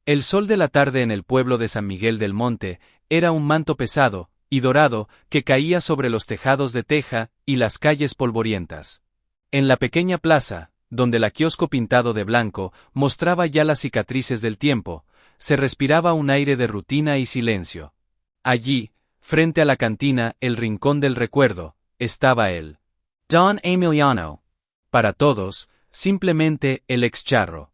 El sol de la tarde en el pueblo de San Miguel del Monte era un manto pesado y dorado que caía sobre los tejados de teja y las calles polvorientas. En la pequeña plaza, donde el kiosco pintado de blanco mostraba ya las cicatrices del tiempo, se respiraba un aire de rutina y silencio. Allí, frente a la cantina, el rincón del recuerdo, estaba él. Don Emiliano. Para todos, simplemente el ex-charro.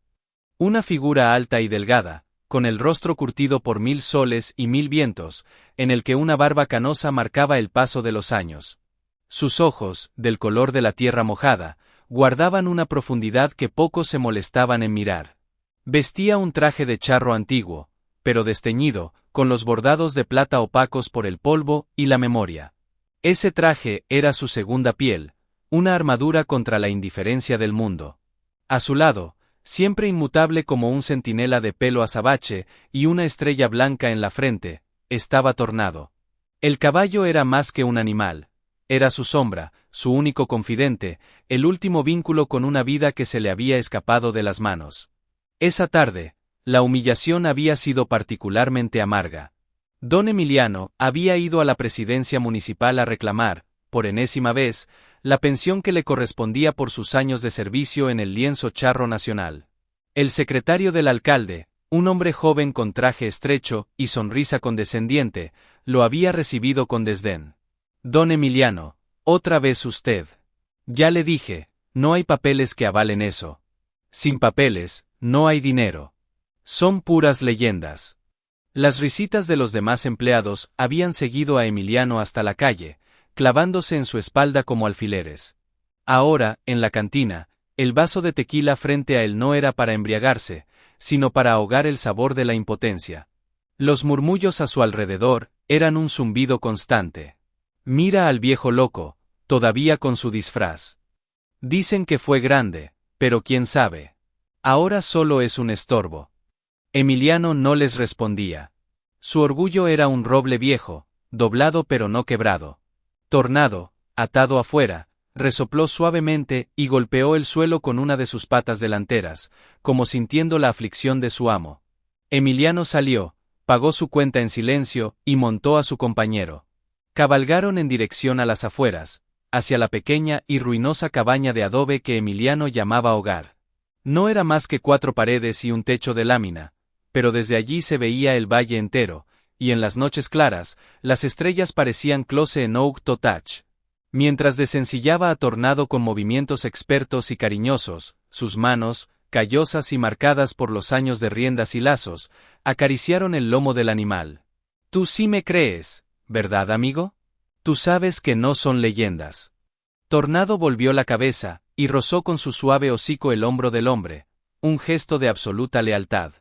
Una figura alta y delgada, con el rostro curtido por 1000 soles y 1000 vientos, en el que una barba canosa marcaba el paso de los años. Sus ojos, del color de la tierra mojada, guardaban una profundidad que pocos se molestaban en mirar. Vestía un traje de charro antiguo, pero desteñido, con los bordados de plata opacos por el polvo y la memoria. Ese traje era su segunda piel, una armadura contra la indiferencia del mundo. A su lado, siempre inmutable como un centinela de pelo azabache y una estrella blanca en la frente, estaba Tornado. El caballo era más que un animal, era su sombra, su único confidente, el último vínculo con una vida que se le había escapado de las manos. Esa tarde, la humillación había sido particularmente amarga. Don Emiliano había ido a la presidencia municipal a reclamar, por enésima vez, la pensión que le correspondía por sus años de servicio en el lienzo charro nacional. El secretario del alcalde, un hombre joven con traje estrecho y sonrisa condescendiente, lo había recibido con desdén. Don Emiliano, otra vez usted. Ya le dije, no hay papeles que avalen eso. Sin papeles, no hay dinero. Son puras leyendas. Las risitas de los demás empleados habían seguido a Emiliano hasta la calle, clavándose en su espalda como alfileres. Ahora, en la cantina, el vaso de tequila frente a él no era para embriagarse, sino para ahogar el sabor de la impotencia. Los murmullos a su alrededor eran un zumbido constante. Mira al viejo loco, todavía con su disfraz. Dicen que fue grande, pero quién sabe. Ahora solo es un estorbo. Emiliano no les respondía. Su orgullo era un roble viejo, doblado pero no quebrado. Tornado, atado afuera, resopló suavemente y golpeó el suelo con una de sus patas delanteras, como sintiendo la aflicción de su amo. Emiliano salió, pagó su cuenta en silencio y montó a su compañero. Cabalgaron en dirección a las afueras, hacia la pequeña y ruinosa cabaña de adobe que Emiliano llamaba hogar. No era más que 4 paredes y un techo de lámina, pero desde allí se veía el valle entero, y en las noches claras, las estrellas parecían close en Oak Totach. Mientras desencillaba a Tornado con movimientos expertos y cariñosos, sus manos, callosas y marcadas por los años de riendas y lazos, acariciaron el lomo del animal. Tú sí me crees, ¿verdad, amigo? Tú sabes que no son leyendas. Tornado volvió la cabeza, y rozó con su suave hocico el hombro del hombre, un gesto de absoluta lealtad.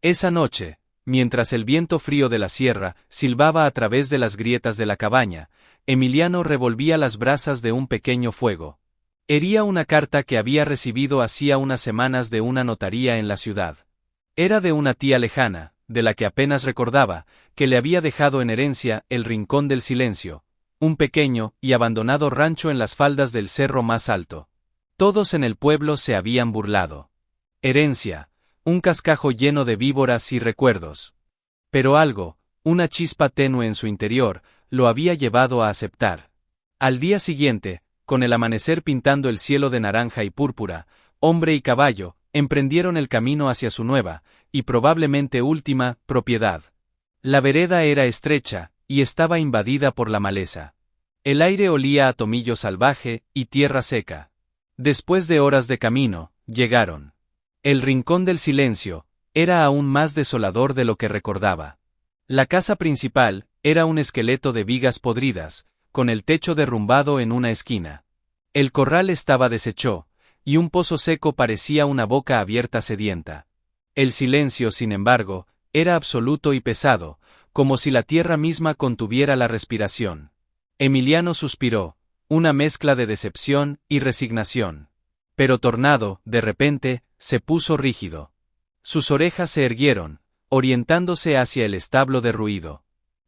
Esa noche, mientras el viento frío de la sierra silbaba a través de las grietas de la cabaña, Emiliano revolvía las brasas de un pequeño fuego. Hería una carta que había recibido hacía unas semanas de una notaría en la ciudad. Era de una tía lejana, de la que apenas recordaba, que le había dejado en herencia el Rincón del Silencio, un pequeño y abandonado rancho en las faldas del cerro más alto. Todos en el pueblo se habían burlado. Herencia, un cascajo lleno de víboras y recuerdos. Pero algo, una chispa tenue en su interior, lo había llevado a aceptar. Al día siguiente, con el amanecer pintando el cielo de naranja y púrpura, hombre y caballo, emprendieron el camino hacia su nueva, y probablemente última, propiedad. La vereda era estrecha, y estaba invadida por la maleza. El aire olía a tomillo salvaje y tierra seca. Después de horas de camino, llegaron. El Rincón del Silencio era aún más desolador de lo que recordaba. La casa principal era un esqueleto de vigas podridas, con el techo derrumbado en una esquina. El corral estaba deshecho, y un pozo seco parecía una boca abierta sedienta. El silencio, sin embargo, era absoluto y pesado, como si la tierra misma contuviera la respiración. Emiliano suspiró, una mezcla de decepción y resignación. Pero Tornado, de repente, se puso rígido. Sus orejas se erguieron, orientándose hacia el establo derruido.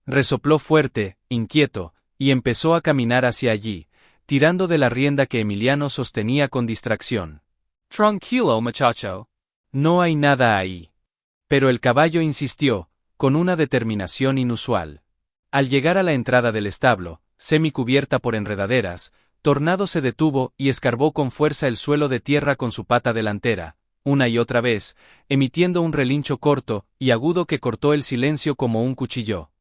Resopló fuerte, inquieto, y empezó a caminar hacia allí, tirando de la rienda que Emiliano sostenía con distracción. Tranquilo, muchacho. No hay nada ahí. Pero el caballo insistió, con una determinación inusual. Al llegar a la entrada del establo, semicubierta por enredaderas, Tornado se detuvo y escarbó con fuerza el suelo de tierra con su pata delantera, una y otra vez, emitiendo un relincho corto y agudo que cortó el silencio como un cuchillo.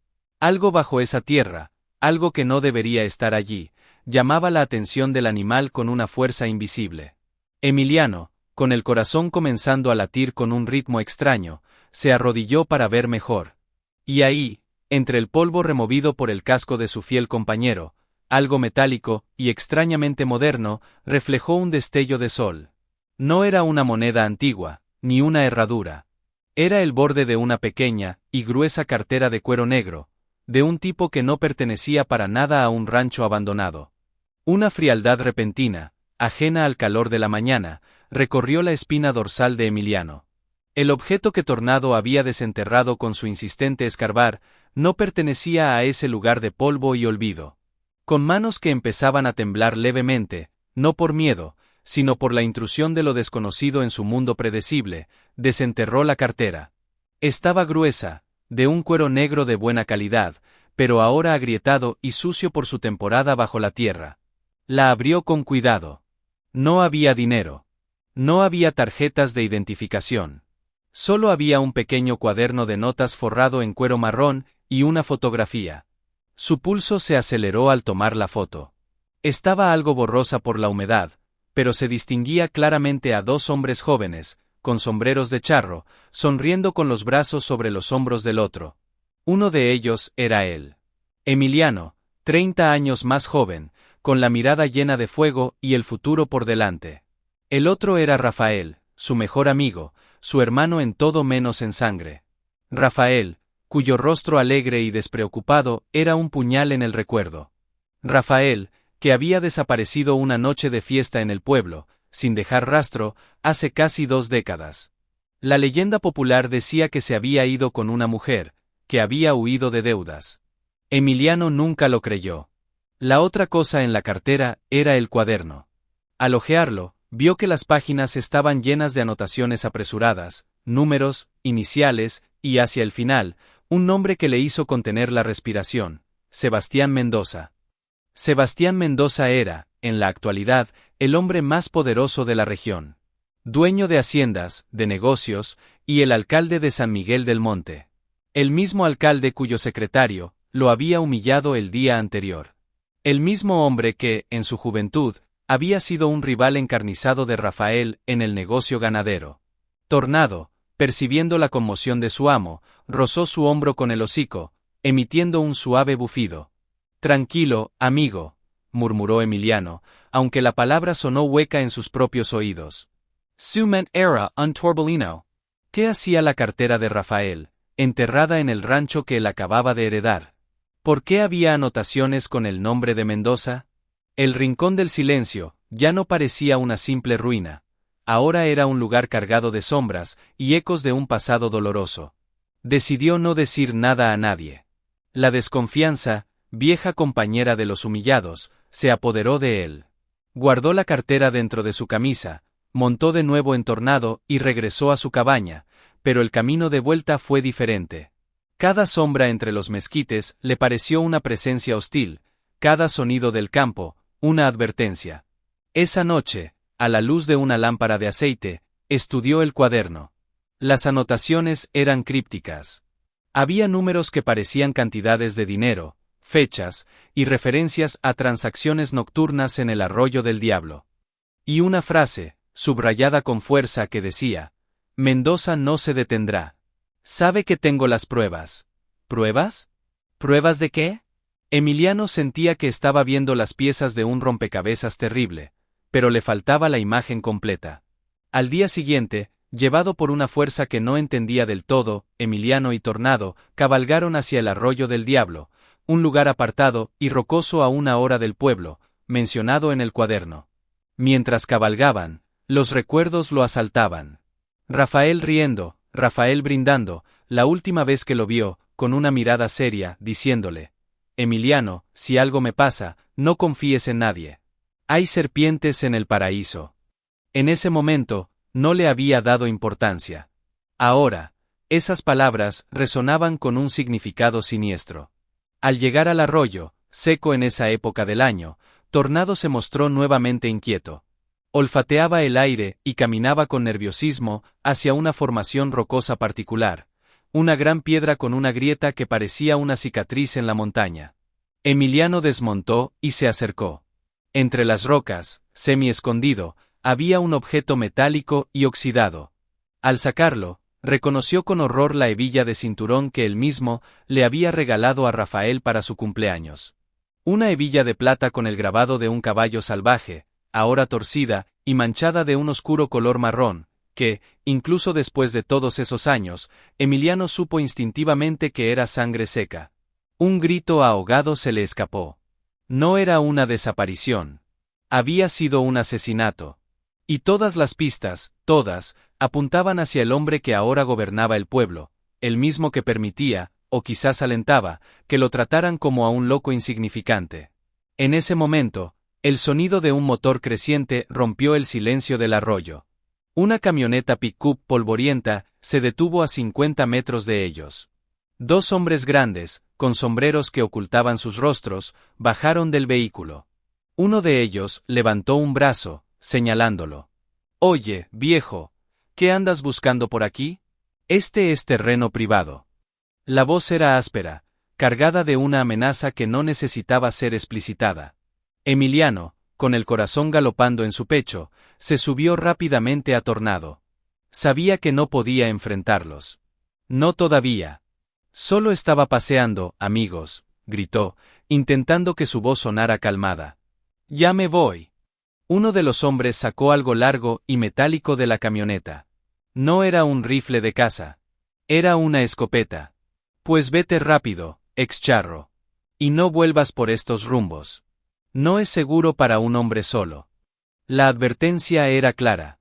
Algo bajo esa tierra, algo que no debería estar allí, llamaba la atención del animal con una fuerza invisible. Emiliano, con el corazón comenzando a latir con un ritmo extraño, se arrodilló para ver mejor. Y ahí, entre el polvo removido por el casco de su fiel compañero, algo metálico y extrañamente moderno, reflejó un destello de sol. No era una moneda antigua, ni una herradura. Era el borde de una pequeña y gruesa cartera de cuero negro, de un tipo que no pertenecía para nada a un rancho abandonado. Una frialdad repentina, ajena al calor de la mañana, recorrió la espina dorsal de Emiliano. El objeto que Tornado había desenterrado con su insistente escarbar, no pertenecía a ese lugar de polvo y olvido. Con manos que empezaban a temblar levemente, no por miedo, sino por la intrusión de lo desconocido en su mundo predecible, desenterró la cartera. Estaba gruesa, de un cuero negro de buena calidad, pero ahora agrietado y sucio por su temporada bajo la tierra. La abrió con cuidado. No había dinero. No había tarjetas de identificación. Solo había un pequeño cuaderno de notas forrado en cuero marrón y una fotografía. Su pulso se aceleró al tomar la foto. Estaba algo borrosa por la humedad, pero se distinguía claramente a dos hombres jóvenes, con sombreros de charro, sonriendo con los brazos sobre los hombros del otro. Uno de ellos era él. Emiliano, 30 años más joven, con la mirada llena de fuego y el futuro por delante. El otro era Rafael, su mejor amigo, su hermano en todo menos en sangre. Rafael, cuyo rostro alegre y despreocupado era un puñal en el recuerdo. Rafael, que había desaparecido una noche de fiesta en el pueblo, sin dejar rastro, hace casi 2 décadas. La leyenda popular decía que se había ido con una mujer, que había huido de deudas. Emiliano nunca lo creyó. La otra cosa en la cartera era el cuaderno. Al hojearlo, vio que las páginas estaban llenas de anotaciones apresuradas, números, iniciales, y hacia el final, un nombre que le hizo contener la respiración: Sebastián Mendoza. Sebastián Mendoza era, en la actualidad, el hombre más poderoso de la región. Dueño de haciendas, de negocios, y el alcalde de San Miguel del Monte. El mismo alcalde cuyo secretario lo había humillado el día anterior. El mismo hombre que, en su juventud, había sido un rival encarnizado de Rafael en el negocio ganadero. Tornado, percibiendo la conmoción de su amo, rozó su hombro con el hocico, emitiendo un suave bufido. «Tranquilo, amigo», murmuró Emiliano, aunque la palabra sonó hueca en sus propios oídos. «Sument era un Torbolino». ¿Qué hacía la cartera de Rafael, enterrada en el rancho que él acababa de heredar? ¿Por qué había anotaciones con el nombre de Mendoza? El rincón del silencio ya no parecía una simple ruina. Ahora era un lugar cargado de sombras y ecos de un pasado doloroso. Decidió no decir nada a nadie. La desconfianza, vieja compañera de los humillados, se apoderó de él. Guardó la cartera dentro de su camisa, montó de nuevo en Tornado y regresó a su cabaña, pero el camino de vuelta fue diferente. Cada sombra entre los mezquites le pareció una presencia hostil, cada sonido del campo, una advertencia. Esa noche, a la luz de una lámpara de aceite, estudió el cuaderno. Las anotaciones eran crípticas. Había números que parecían cantidades de dinero, fechas, y referencias a transacciones nocturnas en el Arroyo del Diablo. Y una frase, subrayada con fuerza, que decía: «Mendoza no se detendrá. Sabe que tengo las pruebas». ¿Pruebas? ¿Pruebas de qué? Emiliano sentía que estaba viendo las piezas de un rompecabezas terrible, pero le faltaba la imagen completa. Al día siguiente, llevado por una fuerza que no entendía del todo, Emiliano y Tornado cabalgaron hacia el Arroyo del Diablo, un lugar apartado y rocoso a 1 hora del pueblo, mencionado en el cuaderno. Mientras cabalgaban, los recuerdos lo asaltaban. Rafael riendo, Rafael brindando, la última vez que lo vio, con una mirada seria, diciéndole: «Emiliano, si algo me pasa, no confíes en nadie. Hay serpientes en el paraíso». En ese momento, no le había dado importancia. Ahora, Esas palabras resonaban con un significado siniestro. Al llegar al arroyo, seco en esa época del año, Tornado se mostró nuevamente inquieto. Olfateaba el aire y caminaba con nerviosismo hacia una formación rocosa particular, una gran piedra con una grieta que parecía una cicatriz en la montaña. Emiliano desmontó y se acercó. Entre las rocas, semi-escondido, había un objeto metálico y oxidado. Al sacarlo, reconoció con horror la hebilla de cinturón que él mismo le había regalado a Rafael para su cumpleaños. Una hebilla de plata con el grabado de un caballo salvaje, ahora torcida y manchada de un oscuro color marrón, que, incluso después de todos esos años, Emiliano supo instintivamente que era sangre seca. Un grito ahogado se le escapó. No era una desaparición. Había sido un asesinato. Y todas las pistas, todas, apuntaban hacia el hombre que ahora gobernaba el pueblo, el mismo que permitía, o quizás alentaba, que lo trataran como a un loco insignificante. En ese momento, el sonido de un motor creciente rompió el silencio del arroyo. Una camioneta pick-up polvorienta se detuvo a 50 metros de ellos. Dos hombres grandes, con sombreros que ocultaban sus rostros, bajaron del vehículo. Uno de ellos levantó un brazo, señalándolo. «Oye, viejo, ¿qué andas buscando por aquí? Este es terreno privado». La voz era áspera, cargada de una amenaza que no necesitaba ser explicitada. Emiliano, con el corazón galopando en su pecho, se subió rápidamente a Tornado. Sabía que no podía enfrentarlos. No todavía. Solo estaba paseando, amigos, gritó, intentando que su voz sonara calmada. «Ya me voy». Uno de los hombres sacó algo largo y metálico de la camioneta. No era un rifle de caza. Era una escopeta. «Pues vete rápido, ex-charro. Y no vuelvas por estos rumbos. No es seguro para un hombre solo». La advertencia era clara.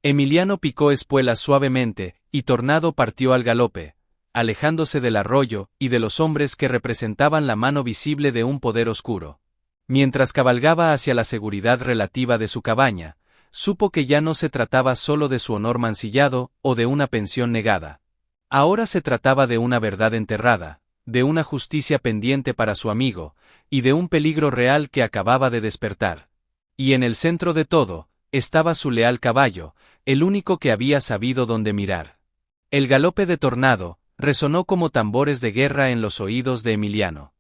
Emiliano picó espuelas suavemente, y Tornado partió al galope, alejándose del arroyo y de los hombres que representaban la mano visible de un poder oscuro. Mientras cabalgaba hacia la seguridad relativa de su cabaña, supo que ya no se trataba solo de su honor mancillado o de una pensión negada. Ahora se trataba de una verdad enterrada, de una justicia pendiente para su amigo, y de un peligro real que acababa de despertar. Y en el centro de todo, estaba su leal caballo, el único que había sabido dónde mirar. El galope de Tornado resonó como tambores de guerra en los oídos de Emiliano.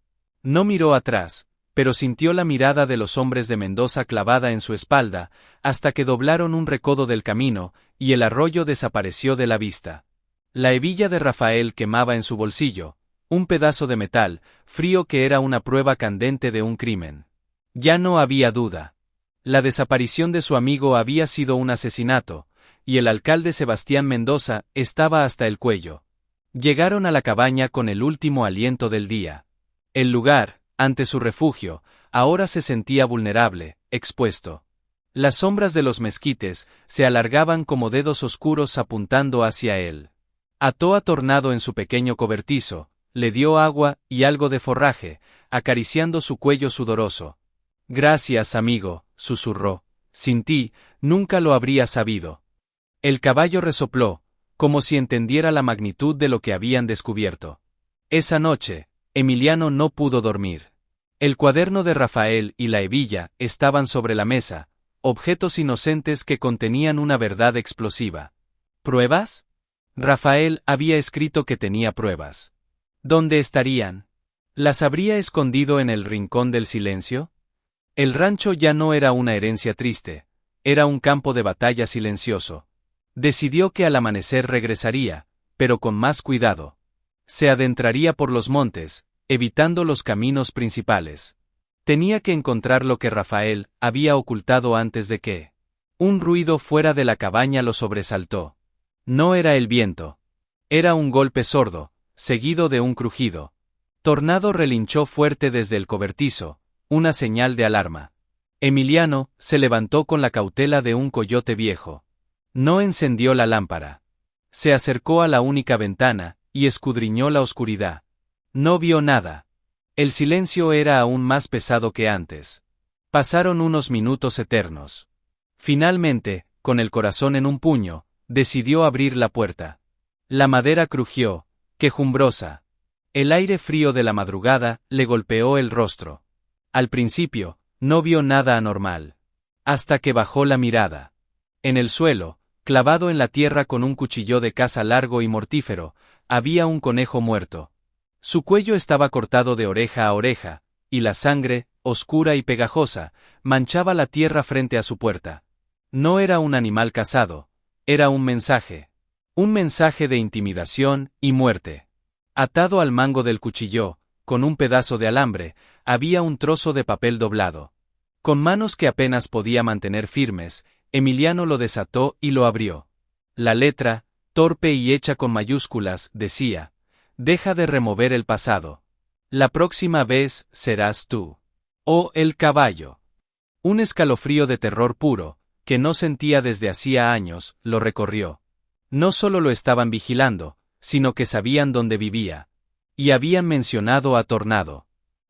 No miró atrás, pero sintió la mirada de los hombres de Mendoza clavada en su espalda, hasta que doblaron un recodo del camino, y el arroyo desapareció de la vista. La hebilla de Rafael quemaba en su bolsillo, un pedazo de metal, frío que era una prueba candente de un crimen. Ya no había duda. La desaparición de su amigo había sido un asesinato, y el alcalde Sebastián Mendoza estaba hasta el cuello. Llegaron a la cabaña con el último aliento del día. El lugar, ante su refugio, ahora se sentía vulnerable, expuesto. Las sombras de los mezquites se alargaban como dedos oscuros apuntando hacia él. Ató a Tornado en su pequeño cobertizo, le dio agua y algo de forraje, acariciando su cuello sudoroso. «Gracias, amigo», susurró. «Sin ti, nunca lo habría sabido». El caballo resopló, como si entendiera la magnitud de lo que habían descubierto. Esa noche, Emiliano no pudo dormir. El cuaderno de Rafael y la hebilla estaban sobre la mesa, objetos inocentes que contenían una verdad explosiva. ¿Pruebas? Rafael había escrito que tenía pruebas. ¿Dónde estarían? ¿Las habría escondido en el rincón del silencio? El rancho ya no era una herencia triste, era un campo de batalla silencioso. Decidió que al amanecer regresaría, pero con más cuidado. Se adentraría por los montes, evitando los caminos principales. Tenía que encontrar lo que Rafael había ocultado antes de que un ruido fuera de la cabaña lo sobresaltó. No era el viento. Era un golpe sordo, seguido de un crujido. Tornado relinchó fuerte desde el cobertizo, una señal de alarma. Emiliano se levantó con la cautela de un coyote viejo. No encendió la lámpara. Se acercó a la única ventana y escudriñó la oscuridad. No vio nada. El silencio era aún más pesado que antes. Pasaron unos minutos eternos. Finalmente, con el corazón en un puño, decidió abrir la puerta. La madera crujió, quejumbrosa. El aire frío de la madrugada le golpeó el rostro. Al principio, no vio nada anormal. Hasta que bajó la mirada. En el suelo, clavado en la tierra con un cuchillo de caza largo y mortífero, había un conejo muerto. Su cuello estaba cortado de oreja a oreja, y la sangre, oscura y pegajosa, manchaba la tierra frente a su puerta. No era un animal cazado, era un mensaje. Un mensaje de intimidación y muerte. Atado al mango del cuchillo, con un pedazo de alambre, había un trozo de papel doblado. Con manos que apenas podía mantener firmes, Emiliano lo desató y lo abrió. La letra, torpe y hecha con mayúsculas, decía: «Deja de remover el pasado. La próxima vez serás tú». Oh, el caballo. Un escalofrío de terror puro, que no sentía desde hacía años, lo recorrió. No solo lo estaban vigilando, sino que sabían dónde vivía. Y habían mencionado a Tornado.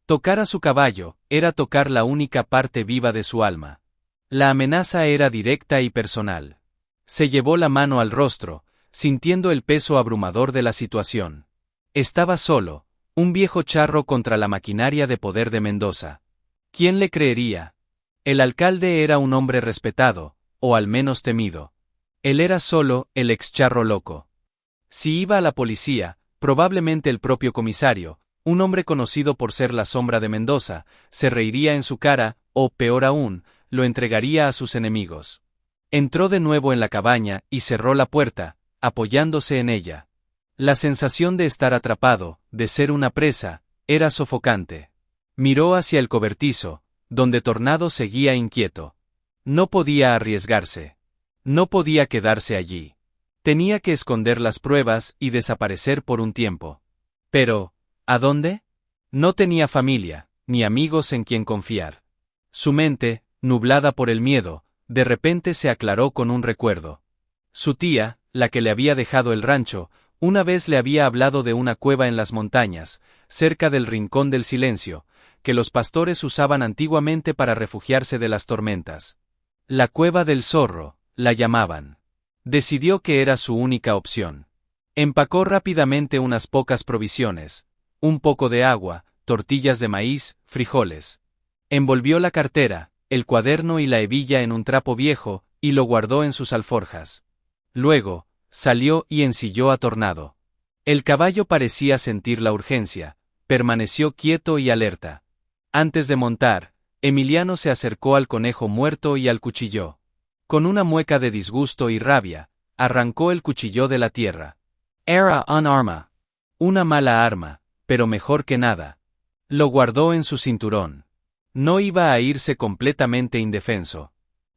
Tocar a su caballo era tocar la única parte viva de su alma. La amenaza era directa y personal. Se llevó la mano al rostro, sintiendo el peso abrumador de la situación. Estaba solo, un viejo charro contra la maquinaria de poder de Mendoza. ¿Quién le creería? El alcalde era un hombre respetado, o al menos temido. Él era solo el ex charro loco. Si iba a la policía, probablemente el propio comisario, un hombre conocido por ser la sombra de Mendoza, se reiría en su cara, o, peor aún, lo entregaría a sus enemigos. Entró de nuevo en la cabaña y cerró la puerta, apoyándose en ella. La sensación de estar atrapado, de ser una presa, era sofocante. Miró hacia el cobertizo, donde Tornado seguía inquieto. No podía arriesgarse. No podía quedarse allí. Tenía que esconder las pruebas y desaparecer por un tiempo. Pero, ¿a dónde? No tenía familia, ni amigos en quien confiar. Su mente, nublada por el miedo, de repente se aclaró con un recuerdo. Su tía, la que le había dejado el rancho, una vez le había hablado de una cueva en las montañas, cerca del Rincón del Silencio, que los pastores usaban antiguamente para refugiarse de las tormentas. La Cueva del Zorro, la llamaban. Decidió que era su única opción. Empacó rápidamente unas pocas provisiones, un poco de agua, tortillas de maíz, frijoles. Envolvió la cartera, el cuaderno y la hebilla en un trapo viejo, y lo guardó en sus alforjas. Luego, salió y ensilló a Tornado. El caballo parecía sentir la urgencia, permaneció quieto y alerta. Antes de montar, Emiliano se acercó al conejo muerto y al cuchillo. Con una mueca de disgusto y rabia, arrancó el cuchillo de la tierra. Era un arma. Una mala arma, pero mejor que nada. Lo guardó en su cinturón. No iba a irse completamente indefenso.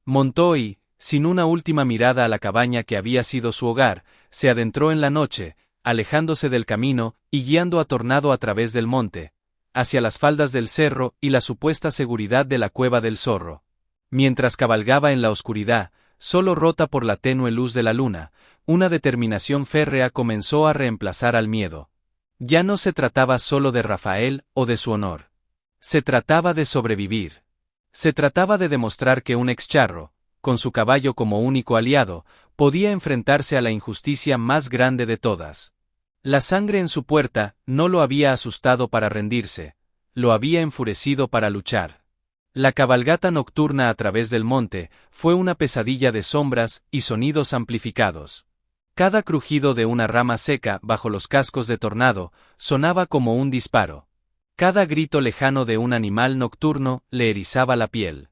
Montó y, sin una última mirada a la cabaña que había sido su hogar, se adentró en la noche, alejándose del camino y guiando a Tornado a través del monte, hacia las faldas del cerro y la supuesta seguridad de la Cueva del Zorro. Mientras cabalgaba en la oscuridad, solo rota por la tenue luz de la luna, una determinación férrea comenzó a reemplazar al miedo. Ya no se trataba solo de Rafael o de su honor. Se trataba de sobrevivir. Se trataba de demostrar que un ex-charro, con su caballo como único aliado, podía enfrentarse a la injusticia más grande de todas. La sangre en su puerta no lo había asustado para rendirse, lo había enfurecido para luchar. La cabalgata nocturna a través del monte fue una pesadilla de sombras y sonidos amplificados. Cada crujido de una rama seca bajo los cascos de Tornado sonaba como un disparo. Cada grito lejano de un animal nocturno le erizaba la piel.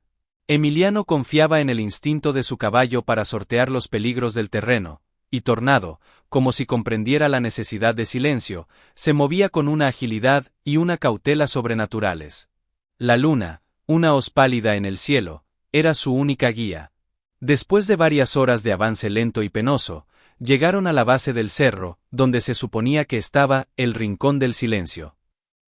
Emiliano confiaba en el instinto de su caballo para sortear los peligros del terreno, y Tornado, como si comprendiera la necesidad de silencio, se movía con una agilidad y una cautela sobrenaturales. La luna, una hoz pálida en el cielo, era su única guía. Después de varias horas de avance lento y penoso, llegaron a la base del cerro, donde se suponía que estaba el Rincón del Silencio.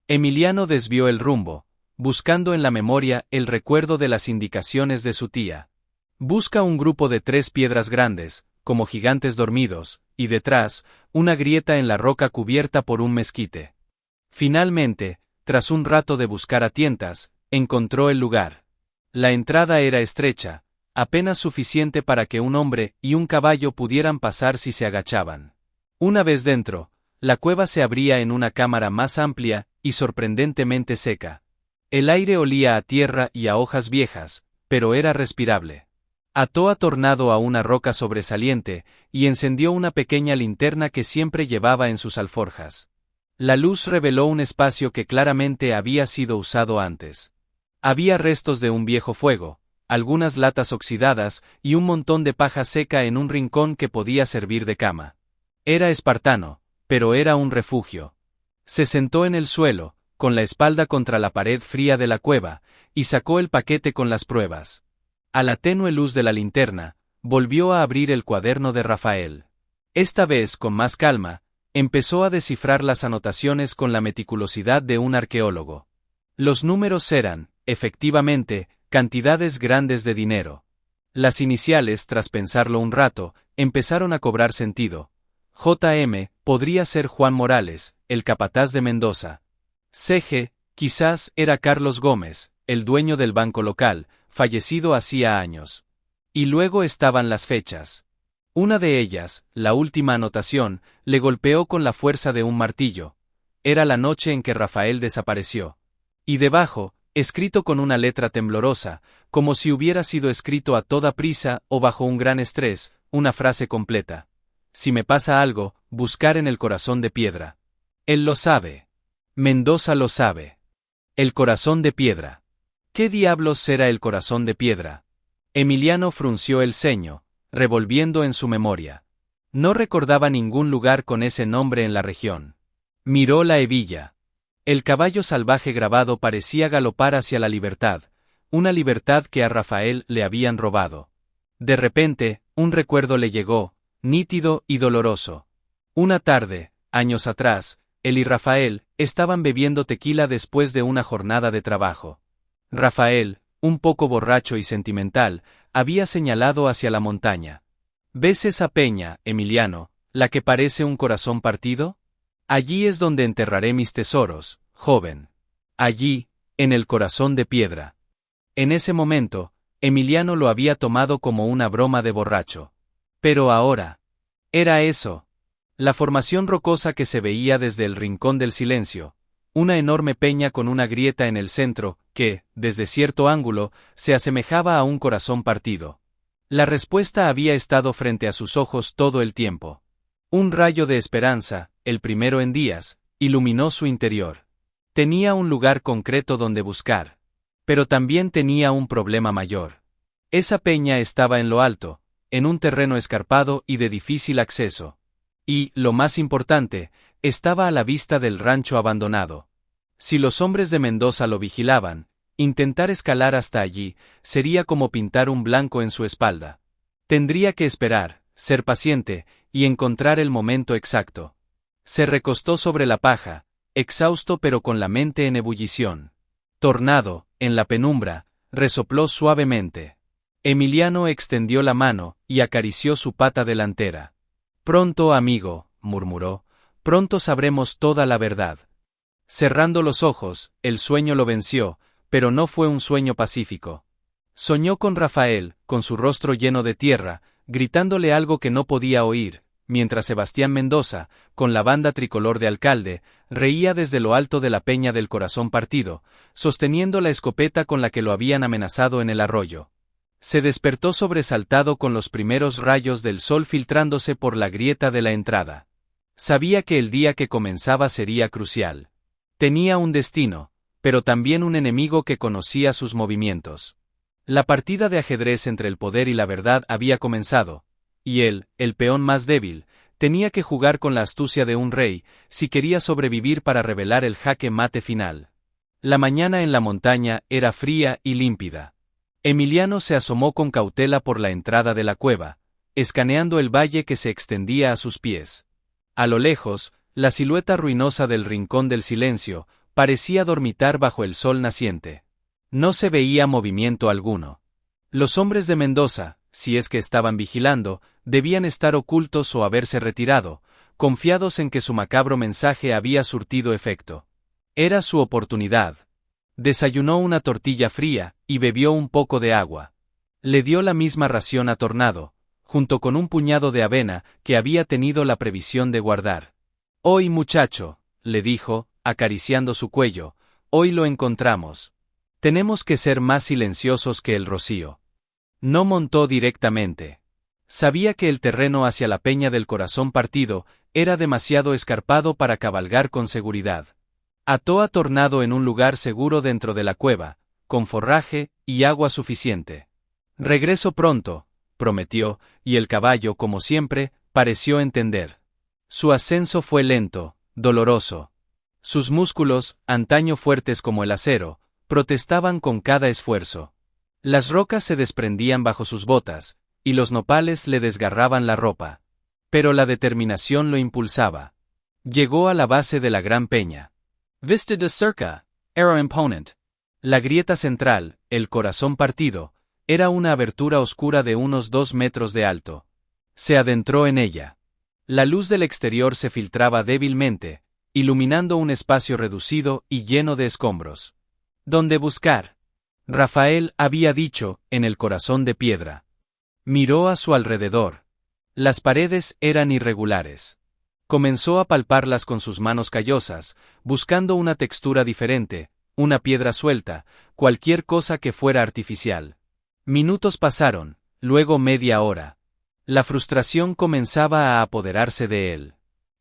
Emiliano desvió el rumbo, buscando en la memoria el recuerdo de las indicaciones de su tía. Busca un grupo de 3 piedras grandes, como gigantes dormidos, y detrás, una grieta en la roca cubierta por un mezquite. Finalmente, tras un rato de buscar a tientas, encontró el lugar. La entrada era estrecha, apenas suficiente para que un hombre y un caballo pudieran pasar si se agachaban. Una vez dentro, la cueva se abría en una cámara más amplia y sorprendentemente seca. El aire olía a tierra y a hojas viejas, pero era respirable. Ató a Tornado a una roca sobresaliente y encendió una pequeña linterna que siempre llevaba en sus alforjas. La luz reveló un espacio que claramente había sido usado antes. Había restos de un viejo fuego, algunas latas oxidadas y un montón de paja seca en un rincón que podía servir de cama. Era espartano, pero era un refugio. Se sentó en el suelo, con la espalda contra la pared fría de la cueva, y sacó el paquete con las pruebas. A la tenue luz de la linterna, volvió a abrir el cuaderno de Rafael. Esta vez, con más calma, empezó a descifrar las anotaciones con la meticulosidad de un arqueólogo. Los números eran, efectivamente, cantidades grandes de dinero. Las iniciales, tras pensarlo un rato, empezaron a cobrar sentido. JM podría ser Juan Morales, el capataz de Mendoza. CG, quizás era Carlos Gómez, el dueño del banco local, fallecido hacía años. Y luego estaban las fechas. Una de ellas, la última anotación, le golpeó con la fuerza de un martillo. Era la noche en que Rafael desapareció. Y debajo, escrito con una letra temblorosa, como si hubiera sido escrito a toda prisa o bajo un gran estrés, una frase completa. Si me pasa algo, buscar en el corazón de piedra. Él lo sabe. Mendoza lo sabe. El corazón de piedra. ¿Qué diablos será el corazón de piedra? Emiliano frunció el ceño, revolviendo en su memoria. No recordaba ningún lugar con ese nombre en la región. Miró la hebilla. El caballo salvaje grabado parecía galopar hacia la libertad, una libertad que a Rafael le habían robado. De repente, un recuerdo le llegó, nítido y doloroso. Una tarde, años atrás, él y Rafael estaban bebiendo tequila después de una jornada de trabajo. Rafael, un poco borracho y sentimental, había señalado hacia la montaña. ¿Ves esa peña, Emiliano, la que parece un corazón partido? Allí es donde enterraré mis tesoros, joven. Allí, en el corazón de piedra. En ese momento, Emiliano lo había tomado como una broma de borracho. Pero ahora, era eso. La formación rocosa que se veía desde el rincón del silencio. Una enorme peña con una grieta en el centro, que, desde cierto ángulo, se asemejaba a un corazón partido. La respuesta había estado frente a sus ojos todo el tiempo. Un rayo de esperanza, el primero en días, iluminó su interior. Tenía un lugar concreto donde buscar. Pero también tenía un problema mayor. Esa peña estaba en lo alto, en un terreno escarpado y de difícil acceso. Y, lo más importante, estaba a la vista del rancho abandonado. Si los hombres de Mendoza lo vigilaban, intentar escalar hasta allí sería como pintar un blanco en su espalda. Tendría que esperar, ser paciente, y encontrar el momento exacto. Se recostó sobre la paja, exhausto pero con la mente en ebullición. Tornado, en la penumbra, resopló suavemente. Emiliano extendió la mano y acarició su pata delantera. Pronto, amigo, murmuró, pronto sabremos toda la verdad. Cerrando los ojos, el sueño lo venció, pero no fue un sueño pacífico. Soñó con Rafael, con su rostro lleno de tierra, gritándole algo que no podía oír, mientras Sebastián Mendoza, con la banda tricolor de alcalde, reía desde lo alto de la peña del corazón partido, sosteniendo la escopeta con la que lo habían amenazado en el arroyo. Se despertó sobresaltado con los primeros rayos del sol filtrándose por la grieta de la entrada. Sabía que el día que comenzaba sería crucial. Tenía un destino, pero también un enemigo que conocía sus movimientos. La partida de ajedrez entre el poder y la verdad había comenzado, y él, el peón más débil, tenía que jugar con la astucia de un rey, si quería sobrevivir para revelar el jaque mate final. La mañana en la montaña era fría y límpida. Emiliano se asomó con cautela por la entrada de la cueva, escaneando el valle que se extendía a sus pies. A lo lejos, la silueta ruinosa del rincón del silencio parecía dormitar bajo el sol naciente. No se veía movimiento alguno. Los hombres de Mendoza, si es que estaban vigilando, debían estar ocultos o haberse retirado, confiados en que su macabro mensaje había surtido efecto. Era su oportunidad. Desayunó una tortilla fría y bebió un poco de agua. Le dio la misma ración a Tornado, junto con un puñado de avena que había tenido la previsión de guardar. «Hoy, muchacho», le dijo, acariciando su cuello, «hoy lo encontramos. Tenemos que ser más silenciosos que el rocío». No montó directamente. Sabía que el terreno hacia la peña del Corazón Partido era demasiado escarpado para cabalgar con seguridad. Ató a Tornado en un lugar seguro dentro de la cueva, con forraje y agua suficiente. «Regreso pronto», prometió, y el caballo, como siempre, pareció entender. Su ascenso fue lento, doloroso. Sus músculos, antaño fuertes como el acero, protestaban con cada esfuerzo. Las rocas se desprendían bajo sus botas, y los nopales le desgarraban la ropa. Pero la determinación lo impulsaba. Llegó a la base de la gran peña. Vista de cerca, era imponente. La grieta central, el Corazón Partido, era una abertura oscura de unos 2 metros de alto. Se adentró en ella. La luz del exterior se filtraba débilmente, iluminando un espacio reducido y lleno de escombros. ¿Dónde buscar? Rafael había dicho, en el corazón de piedra. Miró a su alrededor. Las paredes eran irregulares. Comenzó a palparlas con sus manos callosas, buscando una textura diferente, una piedra suelta, cualquier cosa que fuera artificial. Minutos pasaron, luego media hora. La frustración comenzaba a apoderarse de él.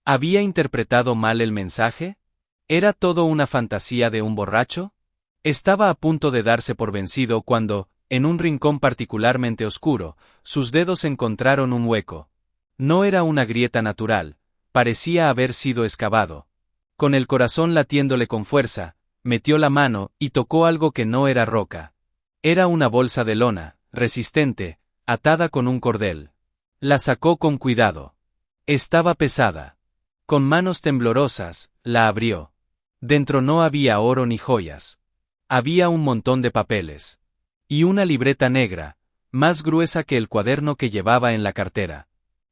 ¿Había interpretado mal el mensaje? ¿Era todo una fantasía de un borracho? Estaba a punto de darse por vencido cuando, en un rincón particularmente oscuro, sus dedos encontraron un hueco. No era una grieta natural, parecía haber sido excavado. Con el corazón latiéndole con fuerza, metió la mano y tocó algo que no era roca. Era una bolsa de lona, resistente, atada con un cordel. La sacó con cuidado. Estaba pesada. Con manos temblorosas, la abrió. Dentro no había oro ni joyas. Había un montón de papeles. Y una libreta negra, más gruesa que el cuaderno que llevaba en la cartera.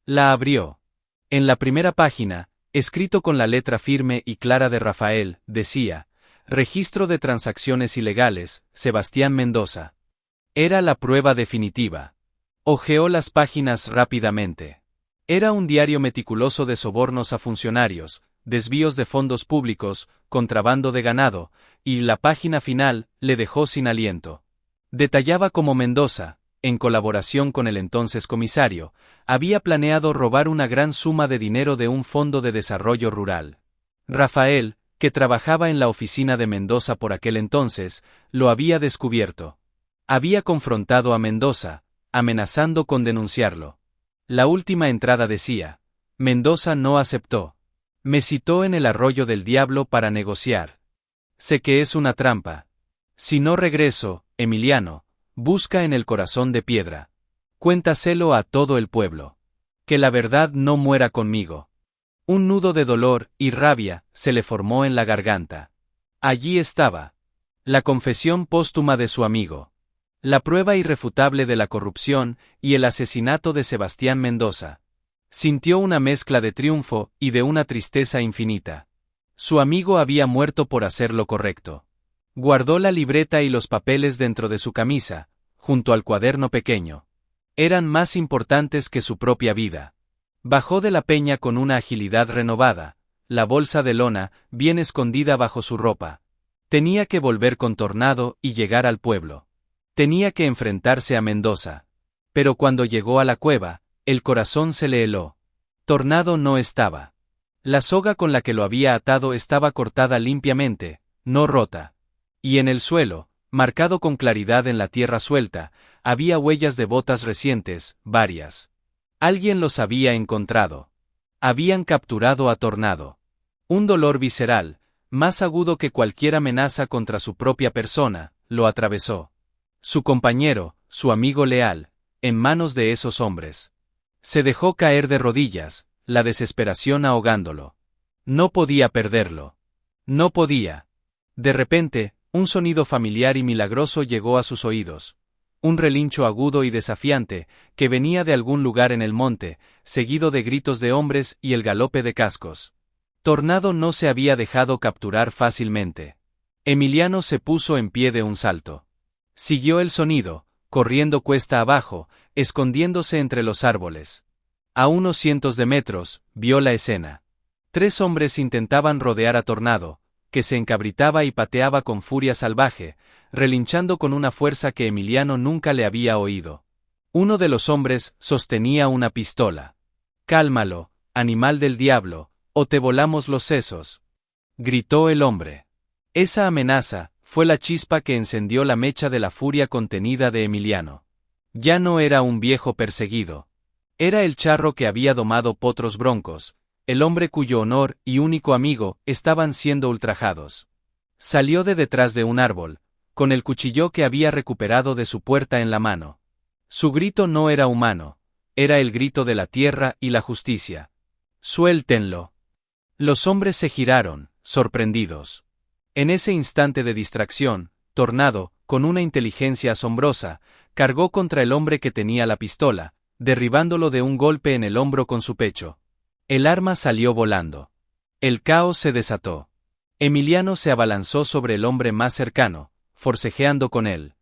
La abrió. En la primera página, escrito con la letra firme y clara de Rafael, decía: Registro de transacciones ilegales, Sebastián Mendoza. Era la prueba definitiva. Hojeó las páginas rápidamente. Era un diario meticuloso de sobornos a funcionarios, desvíos de fondos públicos, contrabando de ganado, y la página final le dejó sin aliento. Detallaba cómo Mendoza, en colaboración con el entonces comisario, había planeado robar una gran suma de dinero de un fondo de desarrollo rural. Rafael, que trabajaba en la oficina de Mendoza por aquel entonces, lo había descubierto. Había confrontado a Mendoza, amenazando con denunciarlo. La última entrada decía: Mendoza no aceptó. Me citó en el Arroyo del Diablo para negociar. Sé que es una trampa. Si no regreso, Emiliano, busca en el Corazón de Piedra. Cuéntaselo a todo el pueblo. Que la verdad no muera conmigo. Un nudo de dolor y rabia se le formó en la garganta. Allí estaba. La confesión póstuma de su amigo. La prueba irrefutable de la corrupción y el asesinato de Sebastián Mendoza. Sintió una mezcla de triunfo y de una tristeza infinita. Su amigo había muerto por hacer lo correcto. Guardó la libreta y los papeles dentro de su camisa, junto al cuaderno pequeño. Eran más importantes que su propia vida. Bajó de la peña con una agilidad renovada, la bolsa de lona bien escondida bajo su ropa. Tenía que volver con Tornado y llegar al pueblo. Tenía que enfrentarse a Mendoza. Pero cuando llegó a la cueva, el corazón se le heló. Tornado no estaba. La soga con la que lo había atado estaba cortada limpiamente, no rota. Y en el suelo, marcado con claridad en la tierra suelta, había huellas de botas recientes, varias. Alguien los había encontrado. Habían capturado a Tornado. Un dolor visceral, más agudo que cualquier amenaza contra su propia persona, lo atravesó. Su compañero, su amigo leal, en manos de esos hombres. Se dejó caer de rodillas, la desesperación ahogándolo. No podía perderlo. No podía. De repente, un sonido familiar y milagroso llegó a sus oídos. Un relincho agudo y desafiante, que venía de algún lugar en el monte, seguido de gritos de hombres y el galope de cascos. Tornado no se había dejado capturar fácilmente. Emiliano se puso en pie de un salto. Siguió el sonido, corriendo cuesta abajo, escondiéndose entre los árboles. A unos cientos de metros, vio la escena. 3 hombres intentaban rodear a Tornado, que se encabritaba y pateaba con furia salvaje, relinchando con una fuerza que Emiliano nunca le había oído. Uno de los hombres sostenía una pistola. «Cálmalo, animal del diablo, o te volamos los sesos», gritó el hombre. Esa amenaza fue la chispa que encendió la mecha de la furia contenida de Emiliano. Ya no era un viejo perseguido. Era el charro que había domado potros broncos, el hombre cuyo honor y único amigo estaban siendo ultrajados. Salió de detrás de un árbol, con el cuchillo que había recuperado de su puerta en la mano. Su grito no era humano, era el grito de la tierra y la justicia. «Suéltenlo». Los hombres se giraron, sorprendidos. En ese instante de distracción, Tornado, con una inteligencia asombrosa, cargó contra el hombre que tenía la pistola, derribándolo de un golpe en el hombro con su pecho. El arma salió volando. El caos se desató. Emiliano se abalanzó sobre el hombre más cercano, forcejeando con él.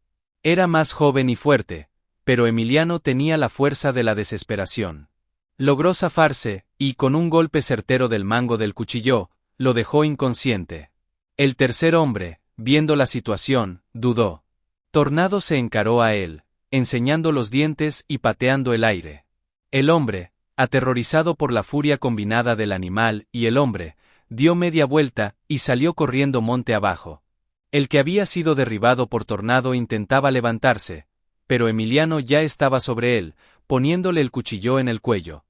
Era más joven y fuerte, pero Emiliano tenía la fuerza de la desesperación. Logró zafarse, y con un golpe certero del mango del cuchillo, lo dejó inconsciente. El tercer hombre, viendo la situación, dudó. Tornado se encaró a él, enseñando los dientes y pateando el aire. El hombre, aterrorizado por la furia combinada del animal y el hombre, dio media vuelta y salió corriendo monte abajo. El que había sido derribado por Tornado intentaba levantarse, pero Emiliano ya estaba sobre él, poniéndole el cuchillo en el cuello.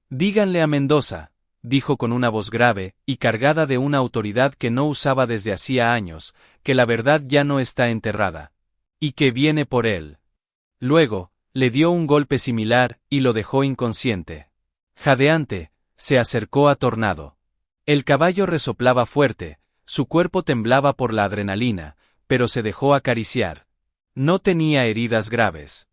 «Díganle a Mendoza», dijo con una voz grave y cargada de una autoridad que no usaba desde hacía años, «que la verdad ya no está enterrada. Y que viene por él». Luego, le dio un golpe similar y lo dejó inconsciente. Jadeante, se acercó a Tornado. El caballo resoplaba fuerte, su cuerpo temblaba por la adrenalina, pero se dejó acariciar. No tenía heridas graves.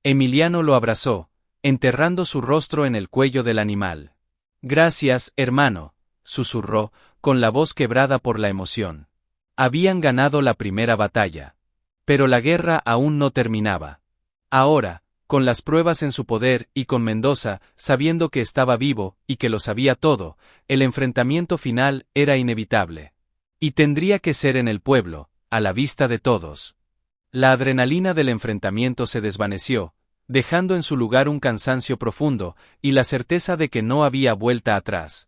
Emiliano lo abrazó, enterrando su rostro en el cuello del animal. «Gracias, hermano», susurró, con la voz quebrada por la emoción. Habían ganado la primera batalla. Pero la guerra aún no terminaba. Ahora, con las pruebas en su poder y con Mendoza, sabiendo que estaba vivo y que lo sabía todo, el enfrentamiento final era inevitable. Y tendría que ser en el pueblo, a la vista de todos. La adrenalina del enfrentamiento se desvaneció, dejando en su lugar un cansancio profundo y la certeza de que no había vuelta atrás.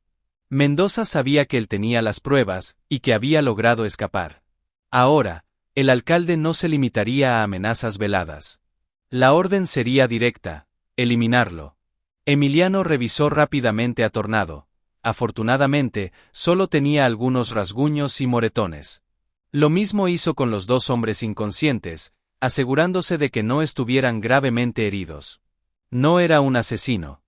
Mendoza sabía que él tenía las pruebas y que había logrado escapar. Ahora, el alcalde no se limitaría a amenazas veladas. La orden sería directa: eliminarlo. Emiliano revisó rápidamente a Tornado. Afortunadamente, solo tenía algunos rasguños y moretones. Lo mismo hizo con los 2 hombres inconscientes, asegurándose de que no estuvieran gravemente heridos. No era un asesino.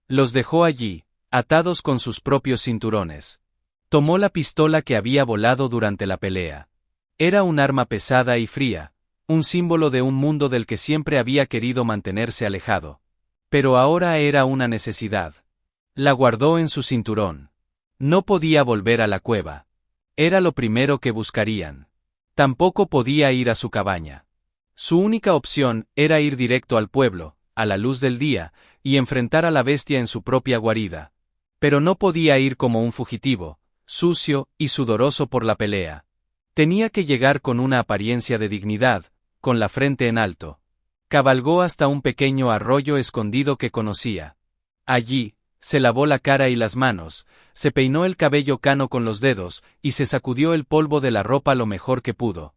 Los dejó allí, atados con sus propios cinturones. Tomó la pistola que había volado durante la pelea. Era un arma pesada y fría, un símbolo de un mundo del que siempre había querido mantenerse alejado. Pero ahora era una necesidad. La guardó en su cinturón. No podía volver a la cueva. Era lo primero que buscarían. Tampoco podía ir a su cabaña. Su única opción era ir directo al pueblo, a la luz del día, y enfrentar a la bestia en su propia guarida. Pero no podía ir como un fugitivo, sucio y sudoroso por la pelea. Tenía que llegar con una apariencia de dignidad, con la frente en alto. Cabalgó hasta un pequeño arroyo escondido que conocía. Allí, se lavó la cara y las manos, se peinó el cabello cano con los dedos y se sacudió el polvo de la ropa lo mejor que pudo.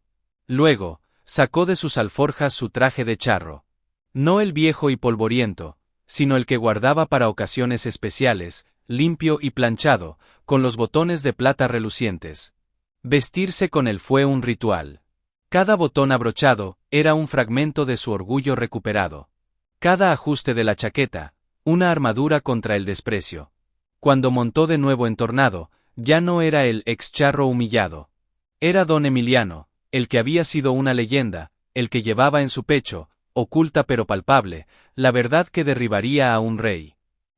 Luego, sacó de sus alforjas su traje de charro. No el viejo y polvoriento, sino el que guardaba para ocasiones especiales, limpio y planchado, con los botones de plata relucientes. Vestirse con él fue un ritual. Cada botón abrochado era un fragmento de su orgullo recuperado. Cada ajuste de la chaqueta, una armadura contra el desprecio. Cuando montó de nuevo en Tornado, ya no era el ex-charro humillado. Era don Emiliano, el que había sido una leyenda, el que llevaba en su pecho, oculta pero palpable, la verdad que derribaría a un rey.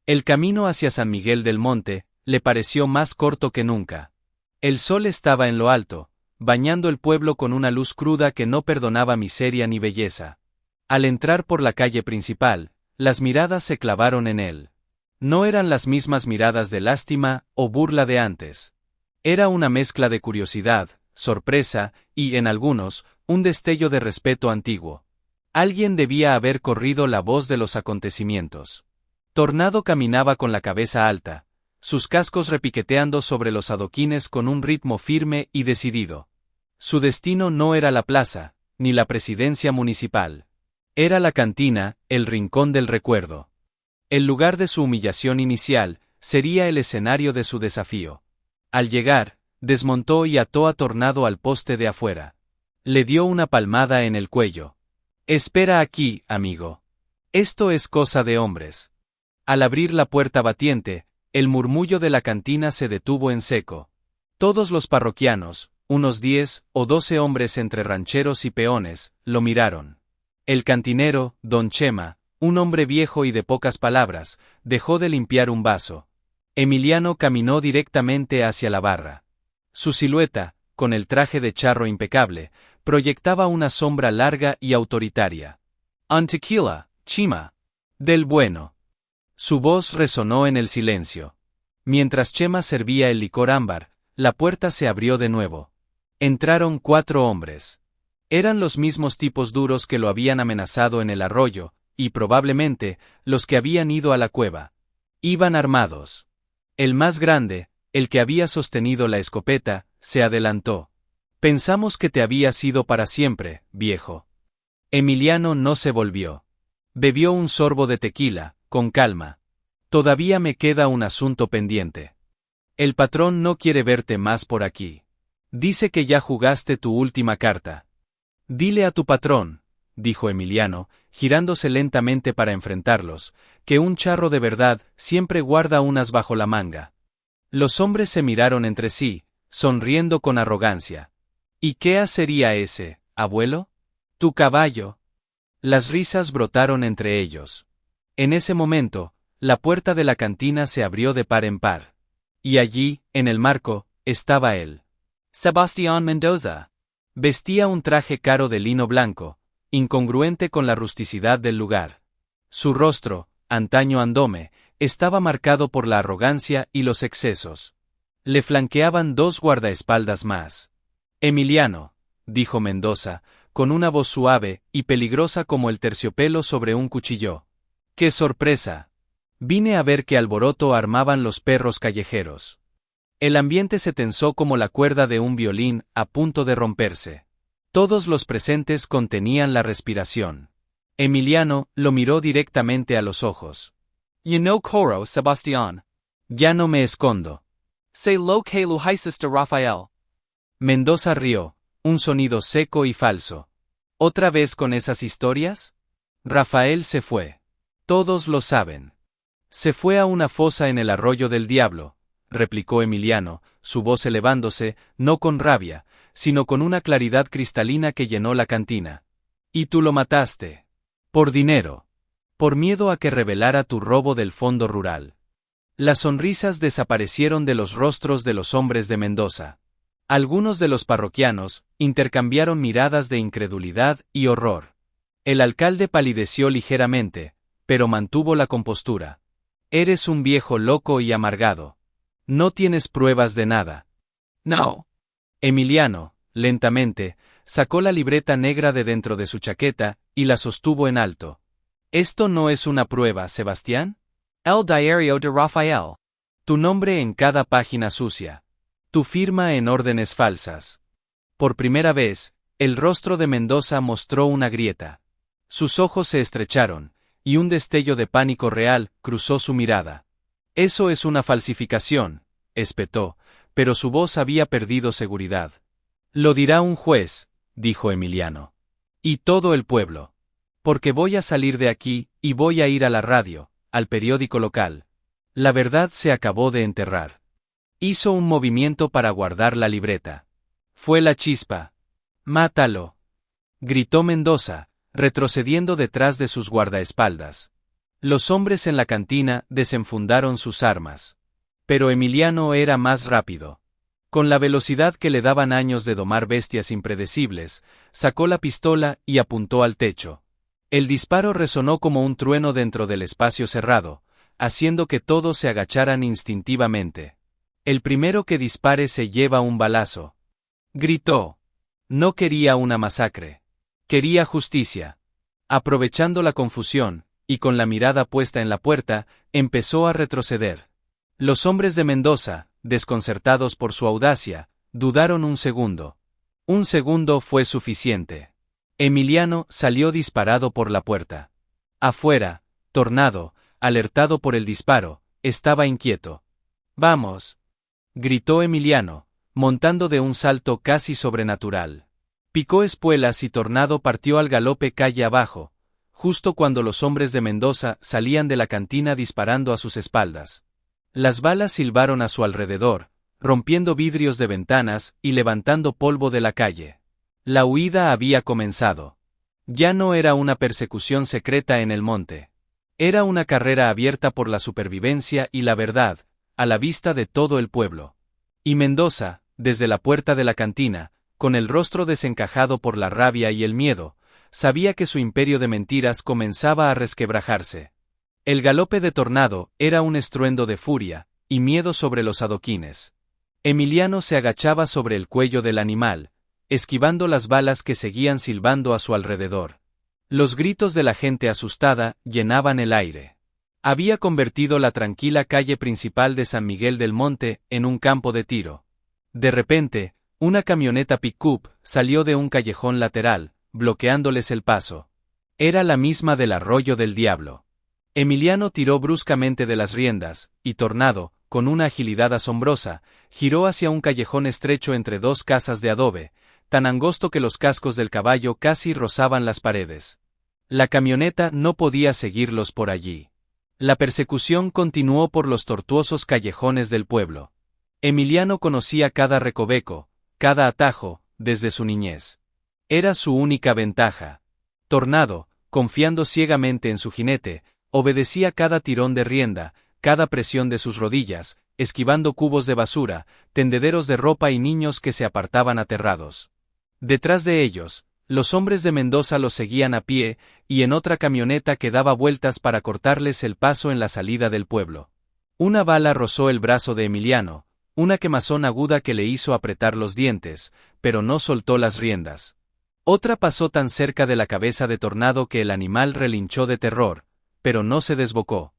El camino hacia San Miguel del Monte le pareció más corto que nunca. El sol estaba en lo alto, bañando el pueblo con una luz cruda que no perdonaba miseria ni belleza. Al entrar por la calle principal, Las miradas se clavaron en él. No eran las mismas miradas de lástima o burla de antes. Era una mezcla de curiosidad, sorpresa y, en algunos, un destello de respeto antiguo. Alguien debía haber corrido la voz de los acontecimientos. Tornado caminaba con la cabeza alta, sus cascos repiqueteando sobre los adoquines con un ritmo firme y decidido. Su destino no era la plaza, ni la presidencia municipal. Era la cantina, el rincón del recuerdo. El lugar de su humillación inicial sería el escenario de su desafío. Al llegar, desmontó y ató a Tornado al poste de afuera. Le dio una palmada en el cuello. «Espera aquí, amigo. Esto es cosa de hombres». Al abrir la puerta batiente, el murmullo de la cantina se detuvo en seco. Todos los parroquianos, unos 10 o 12 hombres entre rancheros y peones, lo miraron. El cantinero, don Chema, un hombre viejo y de pocas palabras, dejó de limpiar un vaso. Emiliano caminó directamente hacia la barra. Su silueta, con el traje de charro impecable, proyectaba una sombra larga y autoritaria. «Un tequila, Chima. Del bueno». Su voz resonó en el silencio. Mientras Chema servía el licor ámbar, la puerta se abrió de nuevo. Entraron 4 hombres. Eran los mismos tipos duros que lo habían amenazado en el arroyo, y probablemente, los que habían ido a la cueva. Iban armados. El más grande, el que había sostenido la escopeta, se adelantó. «Pensamos que te habías ido para siempre, viejo». Emiliano no se volvió. Bebió un sorbo de tequila, con calma. «Todavía me queda un asunto pendiente. El patrón no quiere verte más por aquí. Dice que ya jugaste tu última carta». «Dile a tu patrón», dijo Emiliano, girándose lentamente para enfrentarlos, «que un charro de verdad siempre guarda unas bajo la manga». Los hombres se miraron entre sí, sonriendo con arrogancia. «¿Y qué sería ese, abuelo? Tu caballo». Las risas brotaron entre ellos. En ese momento, la puerta de la cantina se abrió de par en par. Y allí, en el marco, estaba él. Sebastián Mendoza. Vestía un traje caro de lino blanco, incongruente con la rusticidad del lugar. Su rostro, antaño andome, estaba marcado por la arrogancia y los excesos. Le flanqueaban 2 guardaespaldas más. «Emiliano», dijo Mendoza, con una voz suave y peligrosa como el terciopelo sobre un cuchillo. «¡Qué sorpresa! Vine a ver qué alboroto armaban los perros callejeros». El ambiente se tensó como la cuerda de un violín a punto de romperse. Todos los presentes contenían la respiración. Emiliano lo miró directamente a los ojos. «You no corro, Sebastián». «Ya no me escondo». «Sé lo que lo hiciste, Rafael». Mendoza rió, un sonido seco y falso. «¿Otra vez con esas historias?» Rafael se fue. Todos lo saben. «Se fue a una fosa en el arroyo del diablo», replicó Emiliano, su voz elevándose, no con rabia, sino con una claridad cristalina que llenó la cantina. «Y tú lo mataste. Por dinero. Por miedo a que revelara tu robo del fondo rural». Las sonrisas desaparecieron de los rostros de los hombres de Mendoza. Algunos de los parroquianos intercambiaron miradas de incredulidad y horror. El alcalde palideció ligeramente, pero mantuvo la compostura. «Eres un viejo loco y amargado. No tienes pruebas de nada». «No». Emiliano, lentamente, sacó la libreta negra de dentro de su chaqueta y la sostuvo en alto. «¿Esto no es una prueba, Sebastián? El diario de Rafael. Tu nombre en cada página sucia. Tu firma en órdenes falsas». Por primera vez, el rostro de Mendoza mostró una grieta. Sus ojos se estrecharon, y un destello de pánico real cruzó su mirada. «Eso es una falsificación», espetó, pero su voz había perdido seguridad. «Lo dirá un juez», dijo Emiliano. «Y todo el pueblo. Porque voy a salir de aquí, y voy a ir a la radio, al periódico local. La verdad se acabó de enterrar». Hizo un movimiento para guardar la libreta. «Fue la chispa». «Mátalo», gritó Mendoza, retrocediendo detrás de sus guardaespaldas. Los hombres en la cantina desenfundaron sus armas. Pero Emiliano era más rápido. Con la velocidad que le daban años de domar bestias impredecibles, sacó la pistola y apuntó al techo. El disparo resonó como un trueno dentro del espacio cerrado, haciendo que todos se agacharan instintivamente. El primero que dispare se lleva un balazo. Gritó. No quería una masacre. Quería justicia. Aprovechando la confusión, y con la mirada puesta en la puerta, empezó a retroceder. Los hombres de Mendoza, desconcertados por su audacia, dudaron un segundo. Un segundo fue suficiente. Emiliano salió disparado por la puerta. Afuera, Tornado, alertado por el disparo, estaba inquieto. «Vamos», gritó Emiliano, montando de un salto casi sobrenatural. Picó espuelas y Tornado partió al galope calle abajo, justo cuando los hombres de Mendoza salían de la cantina disparando a sus espaldas. Las balas silbaron a su alrededor, rompiendo vidrios de ventanas y levantando polvo de la calle. La huida había comenzado. Ya no era una persecución secreta en el monte. Era una carrera abierta por la supervivencia y la verdad, a la vista de todo el pueblo. Y Mendoza, desde la puerta de la cantina, con el rostro desencajado por la rabia y el miedo, sabía que su imperio de mentiras comenzaba a resquebrajarse. El galope de Tornado era un estruendo de furia y miedo sobre los adoquines. Emiliano se agachaba sobre el cuello del animal, esquivando las balas que seguían silbando a su alrededor. Los gritos de la gente asustada llenaban el aire. Había convertido la tranquila calle principal de San Miguel del Monte en un campo de tiro. De repente, una camioneta pick-up salió de un callejón lateral, bloqueándoles el paso. Era la misma del Arroyo del Diablo. Emiliano tiró bruscamente de las riendas, y Tornado, con una agilidad asombrosa, giró hacia un callejón estrecho entre dos casas de adobe, tan angosto que los cascos del caballo casi rozaban las paredes. La camioneta no podía seguirlos por allí. La persecución continuó por los tortuosos callejones del pueblo. Emiliano conocía cada recoveco, cada atajo, desde su niñez. Era su única ventaja. Tornado, confiando ciegamente en su jinete, obedecía cada tirón de rienda, cada presión de sus rodillas, esquivando cubos de basura, tendederos de ropa y niños que se apartaban aterrados. Detrás de ellos, los hombres de Mendoza los seguían a pie, y en otra camioneta que daba vueltas para cortarles el paso en la salida del pueblo. Una bala rozó el brazo de Emiliano, una quemazón aguda que le hizo apretar los dientes, pero no soltó las riendas. Otra pasó tan cerca de la cabeza de Tornado que el animal relinchó de terror, pero no se desbocó.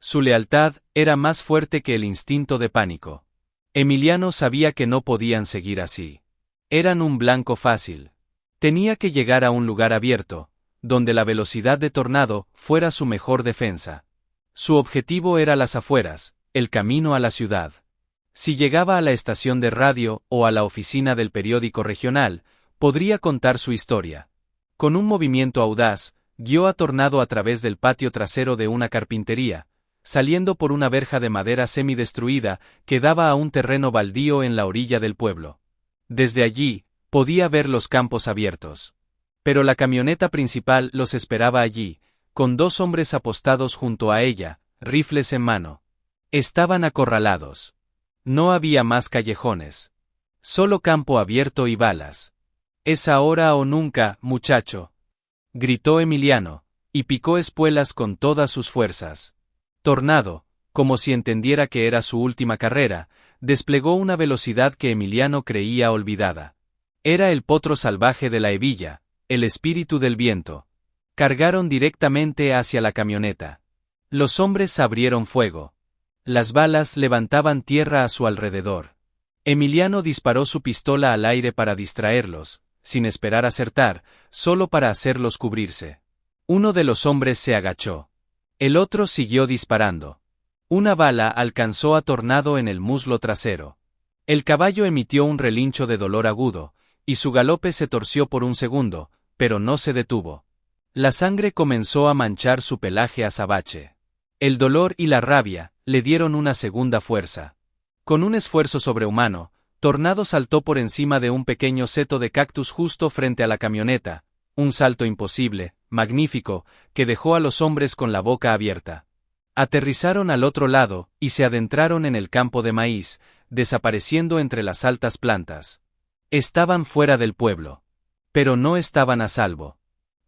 Su lealtad era más fuerte que el instinto de pánico. Emiliano sabía que no podían seguir así. Eran un blanco fácil. Tenía que llegar a un lugar abierto, donde la velocidad de Tornado fuera su mejor defensa. Su objetivo era las afueras, el camino a la ciudad. Si llegaba a la estación de radio o a la oficina del periódico regional, podría contar su historia. Con un movimiento audaz, guió a Tornado a través del patio trasero de una carpintería, saliendo por una verja de madera semidestruida que daba a un terreno baldío en la orilla del pueblo. Desde allí, podía ver los campos abiertos. Pero la camioneta principal los esperaba allí, con dos hombres apostados junto a ella, rifles en mano. Estaban acorralados. No había más callejones. Solo campo abierto y balas. «Es ahora o nunca, muchacho», gritó Emiliano, y picó espuelas con todas sus fuerzas. Tornado, como si entendiera que era su última carrera, desplegó una velocidad que Emiliano creía olvidada. Era el potro salvaje de la hebilla, el espíritu del viento. Cargaron directamente hacia la camioneta. Los hombres abrieron fuego. Las balas levantaban tierra a su alrededor. Emiliano disparó su pistola al aire para distraerlos, sin esperar acertar, solo para hacerlos cubrirse. Uno de los hombres se agachó. El otro siguió disparando. Una bala alcanzó a Tornado en el muslo trasero. El caballo emitió un relincho de dolor agudo, y su galope se torció por un segundo, pero no se detuvo. La sangre comenzó a manchar su pelaje azabache. El dolor y la rabia le dieron una segunda fuerza. Con un esfuerzo sobrehumano, Tornado saltó por encima de un pequeño seto de cactus justo frente a la camioneta, un salto imposible, magnífico, que dejó a los hombres con la boca abierta. Aterrizaron al otro lado, y se adentraron en el campo de maíz, desapareciendo entre las altas plantas. Estaban fuera del pueblo. Pero no estaban a salvo.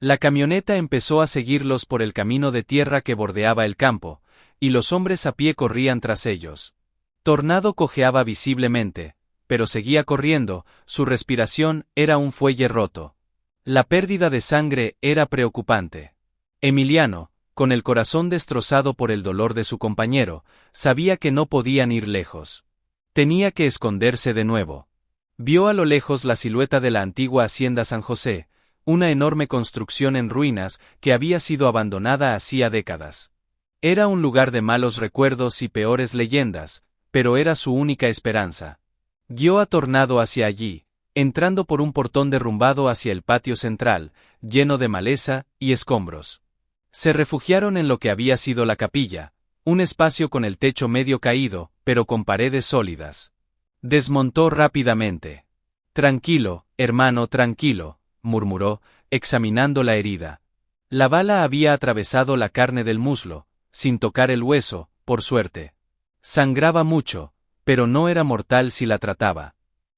La camioneta empezó a seguirlos por el camino de tierra que bordeaba el campo, y los hombres a pie corrían tras ellos. Tornado cojeaba visiblemente, pero seguía corriendo, su respiración era un fuelle roto. La pérdida de sangre era preocupante. Emiliano, con el corazón destrozado por el dolor de su compañero, sabía que no podían ir lejos. Tenía que esconderse de nuevo. Vio a lo lejos la silueta de la antigua hacienda San José, una enorme construcción en ruinas que había sido abandonada hacía décadas. Era un lugar de malos recuerdos y peores leyendas, pero era su única esperanza. Guió a Tornado hacia allí, entrando por un portón derrumbado hacia el patio central, lleno de maleza y escombros. Se refugiaron en lo que había sido la capilla, un espacio con el techo medio caído, pero con paredes sólidas. Desmontó rápidamente. «Tranquilo, hermano, tranquilo», murmuró, examinando la herida. La bala había atravesado la carne del muslo, sin tocar el hueso, por suerte. Sangraba mucho, pero no era mortal si la trataba.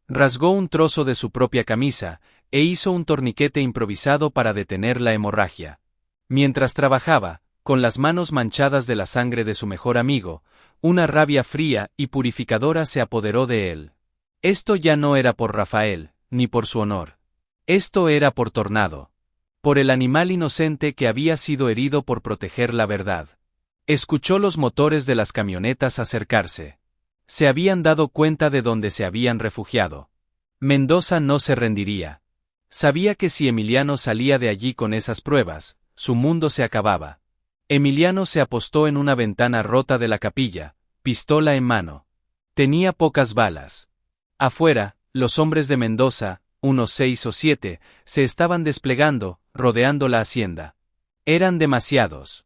Rasgó un trozo de su propia camisa, e hizo un torniquete improvisado para detener la hemorragia. Mientras trabajaba, con las manos manchadas de la sangre de su mejor amigo, una rabia fría y purificadora se apoderó de él. Esto ya no era por Rafael, ni por su honor. Esto era por Tornado. Por el animal inocente que había sido herido por proteger la verdad. Escuchó los motores de las camionetas acercarse. Se habían dado cuenta de dónde se habían refugiado. Mendoza no se rendiría. Sabía que si Emiliano salía de allí con esas pruebas, su mundo se acababa. Emiliano se apostó en una ventana rota de la capilla, pistola en mano. Tenía pocas balas. Afuera, los hombres de Mendoza, unos 6 o 7, se estaban desplegando, rodeando la hacienda. Eran demasiados.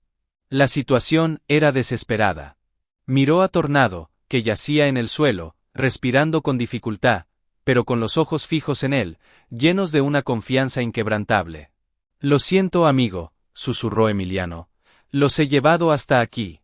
La situación era desesperada. Miró a Tornado, que yacía en el suelo, respirando con dificultad, pero con los ojos fijos en él, llenos de una confianza inquebrantable. «Lo siento, amigo», susurró Emiliano. «Los he llevado hasta aquí».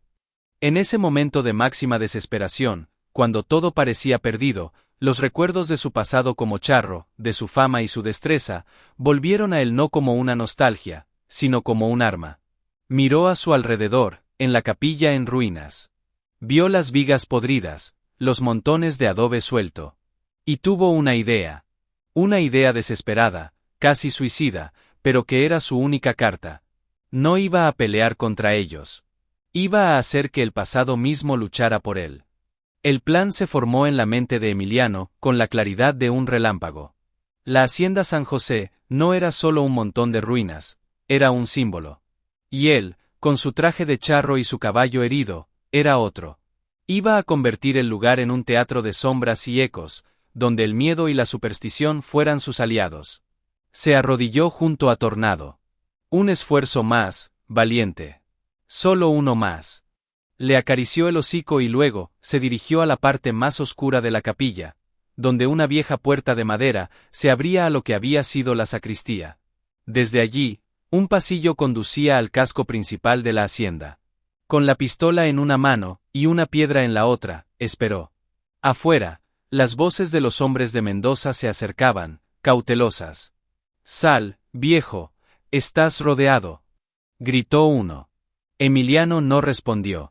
En ese momento de máxima desesperación, cuando todo parecía perdido, los recuerdos de su pasado como charro, de su fama y su destreza, volvieron a él no como una nostalgia, sino como un arma. Miró a su alrededor, en la capilla en ruinas. Vio las vigas podridas, los montones de adobe suelto. Y tuvo una idea. Una idea desesperada, casi suicida, pero que era su única carta. No iba a pelear contra ellos. Iba a hacer que el pasado mismo luchara por él. El plan se formó en la mente de Emiliano, con la claridad de un relámpago. La hacienda San José no era solo un montón de ruinas, era un símbolo. Y él, con su traje de charro y su caballo herido, era otro. Iba a convertir el lugar en un teatro de sombras y ecos, donde el miedo y la superstición fueran sus aliados. Se arrodilló junto a Tornado. Un esfuerzo más, valiente. Solo uno más. Le acarició el hocico y luego se dirigió a la parte más oscura de la capilla, donde una vieja puerta de madera se abría a lo que había sido la sacristía. Desde allí, un pasillo conducía al casco principal de la hacienda. Con la pistola en una mano y una piedra en la otra, esperó. Afuera, las voces de los hombres de Mendoza se acercaban, cautelosas. «Sal, viejo, estás rodeado», gritó uno. Emiliano no respondió.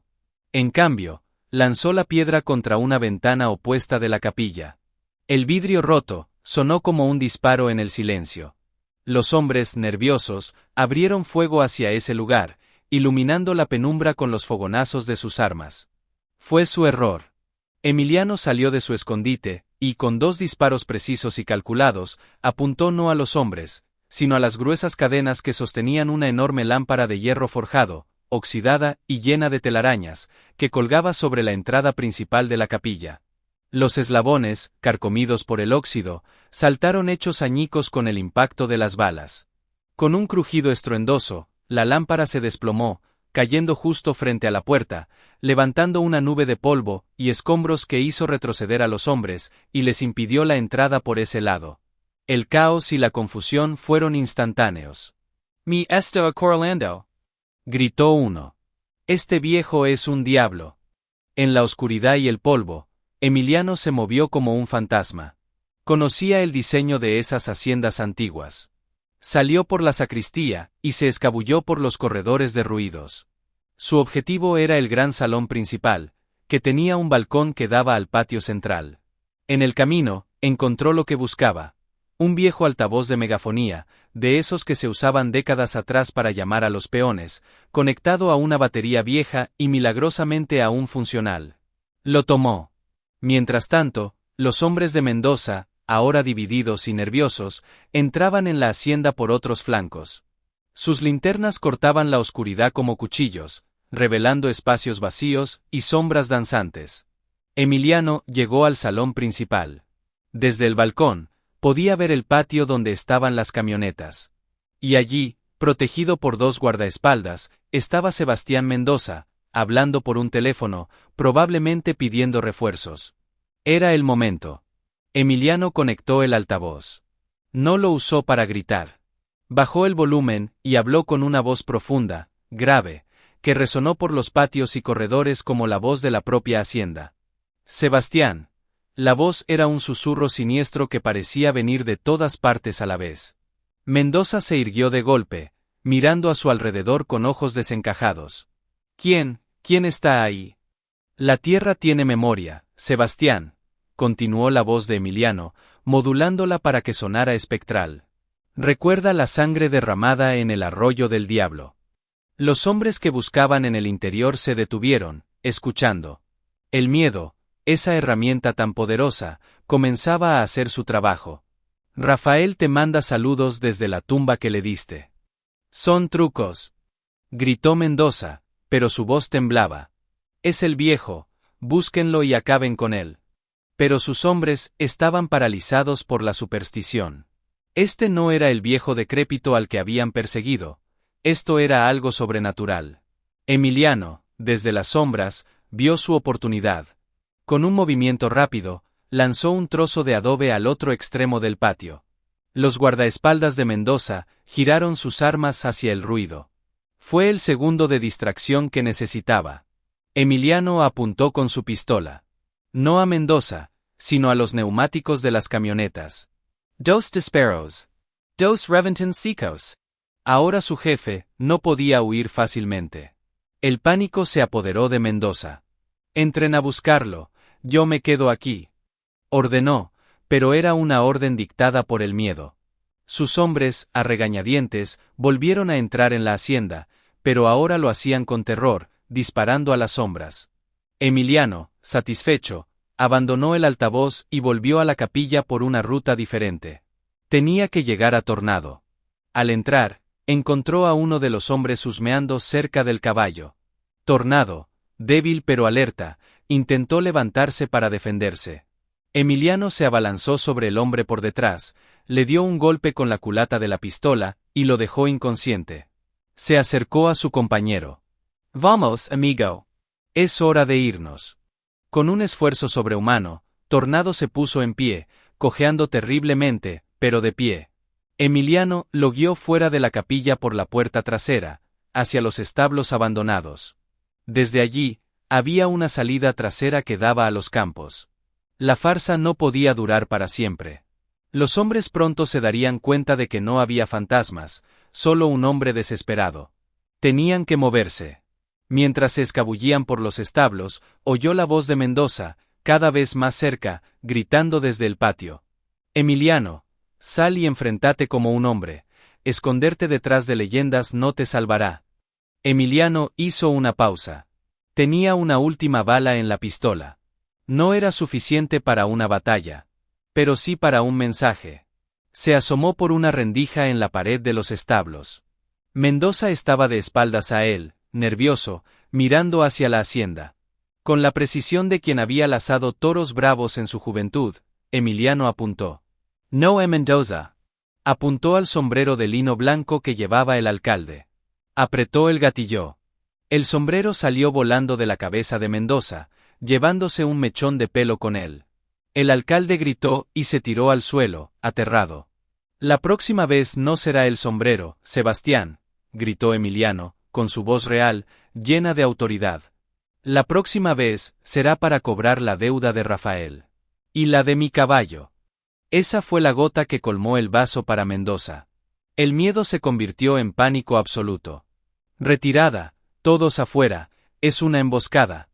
En cambio, lanzó la piedra contra una ventana opuesta de la capilla. El vidrio roto sonó como un disparo en el silencio. Los hombres, nerviosos, abrieron fuego hacia ese lugar, iluminando la penumbra con los fogonazos de sus armas. Fue su error. Emiliano salió de su escondite, y con 2 disparos precisos y calculados, apuntó no a los hombres, sino a las gruesas cadenas que sostenían una enorme lámpara de hierro forjado, oxidada y llena de telarañas, que colgaba sobre la entrada principal de la capilla. Los eslabones, carcomidos por el óxido, saltaron hechos añicos con el impacto de las balas. Con un crujido estruendoso, la lámpara se desplomó, cayendo justo frente a la puerta, levantando una nube de polvo y escombros que hizo retroceder a los hombres y les impidió la entrada por ese lado. El caos y la confusión fueron instantáneos. «Mi esto Corlando», gritó uno. «Este viejo es un diablo». En la oscuridad y el polvo, Emiliano se movió como un fantasma. Conocía el diseño de esas haciendas antiguas. Salió por la sacristía, y se escabulló por los corredores derruidos. Su objetivo era el gran salón principal, que tenía un balcón que daba al patio central. En el camino, encontró lo que buscaba. Un viejo altavoz de megafonía, de esos que se usaban décadas atrás para llamar a los peones, conectado a una batería vieja y milagrosamente aún funcional. Lo tomó. Mientras tanto, los hombres de Mendoza, ahora divididos y nerviosos, entraban en la hacienda por otros flancos. Sus linternas cortaban la oscuridad como cuchillos, revelando espacios vacíos y sombras danzantes. Emiliano llegó al salón principal. Desde el balcón, podía ver el patio donde estaban las camionetas. Y allí, protegido por dos guardaespaldas, estaba Sebastián Mendoza, hablando por un teléfono, probablemente pidiendo refuerzos. Era el momento. Emiliano conectó el altavoz. No lo usó para gritar. Bajó el volumen y habló con una voz profunda, grave, que resonó por los patios y corredores como la voz de la propia hacienda. Sebastián. La voz era un susurro siniestro que parecía venir de todas partes a la vez. Mendoza se irguió de golpe, mirando a su alrededor con ojos desencajados. ¿Quién está ahí? La tierra tiene memoria, Sebastián, continuó la voz de Emiliano, modulándola para que sonara espectral. Recuerda la sangre derramada en el arroyo del diablo. Los hombres que buscaban en el interior se detuvieron, escuchando. El miedo, esa herramienta tan poderosa, comenzaba a hacer su trabajo. Rafael te manda saludos desde la tumba que le diste. Son trucos. Gritó Mendoza, pero su voz temblaba. Es el viejo, búsquenlo y acaben con él. Pero sus hombres estaban paralizados por la superstición. Este no era el viejo decrépito al que habían perseguido. Esto era algo sobrenatural. Emiliano, desde las sombras, vio su oportunidad. Con un movimiento rápido, lanzó un trozo de adobe al otro extremo del patio. Los guardaespaldas de Mendoza giraron sus armas hacia el ruido. Fue el segundo de distracción que necesitaba. Emiliano apuntó con su pistola. No a Mendoza, sino a los neumáticos de las camionetas. Dos disparos. Dos reventan secos. Ahora su jefe no podía huir fácilmente. El pánico se apoderó de Mendoza. Entren a buscarlo, yo me quedo aquí. Ordenó, pero era una orden dictada por el miedo. Sus hombres, a regañadientes, volvieron a entrar en la hacienda, pero ahora lo hacían con terror, disparando a las sombras. Emiliano, satisfecho, abandonó el altavoz y volvió a la capilla por una ruta diferente. Tenía que llegar a Tornado. Al entrar, encontró a uno de los hombres husmeando cerca del caballo. Tornado, débil pero alerta, intentó levantarse para defenderse. Emiliano se abalanzó sobre el hombre por detrás, le dio un golpe con la culata de la pistola y lo dejó inconsciente. Se acercó a su compañero. Vamos, amigo. Es hora de irnos. Con un esfuerzo sobrehumano, Tornado se puso en pie, cojeando terriblemente, pero de pie. Emiliano lo guió fuera de la capilla por la puerta trasera, hacia los establos abandonados. Desde allí, había una salida trasera que daba a los campos. La farsa no podía durar para siempre. Los hombres pronto se darían cuenta de que no había fantasmas, solo un hombre desesperado. Tenían que moverse. Mientras se escabullían por los establos, oyó la voz de Mendoza, cada vez más cerca, gritando desde el patio. Emiliano, sal y enfrentate como un hombre. Esconderte detrás de leyendas no te salvará. Emiliano hizo una pausa. Tenía una última bala en la pistola. No era suficiente para una batalla, pero sí para un mensaje. Se asomó por una rendija en la pared de los establos. Mendoza estaba de espaldas a él, nervioso, mirando hacia la hacienda. Con la precisión de quien había lazado toros bravos en su juventud, Emiliano apuntó. No, Mendoza. Apuntó al sombrero de lino blanco que llevaba el alcalde. Apretó el gatillo. El sombrero salió volando de la cabeza de Mendoza, llevándose un mechón de pelo con él. El alcalde gritó y se tiró al suelo, aterrado. La próxima vez no será el sombrero, Sebastián, gritó Emiliano, con su voz real, llena de autoridad. La próxima vez será para cobrar la deuda de Rafael. Y la de mi caballo. Esa fue la gota que colmó el vaso para Mendoza. El miedo se convirtió en pánico absoluto. Retirada, todos afuera, es una emboscada.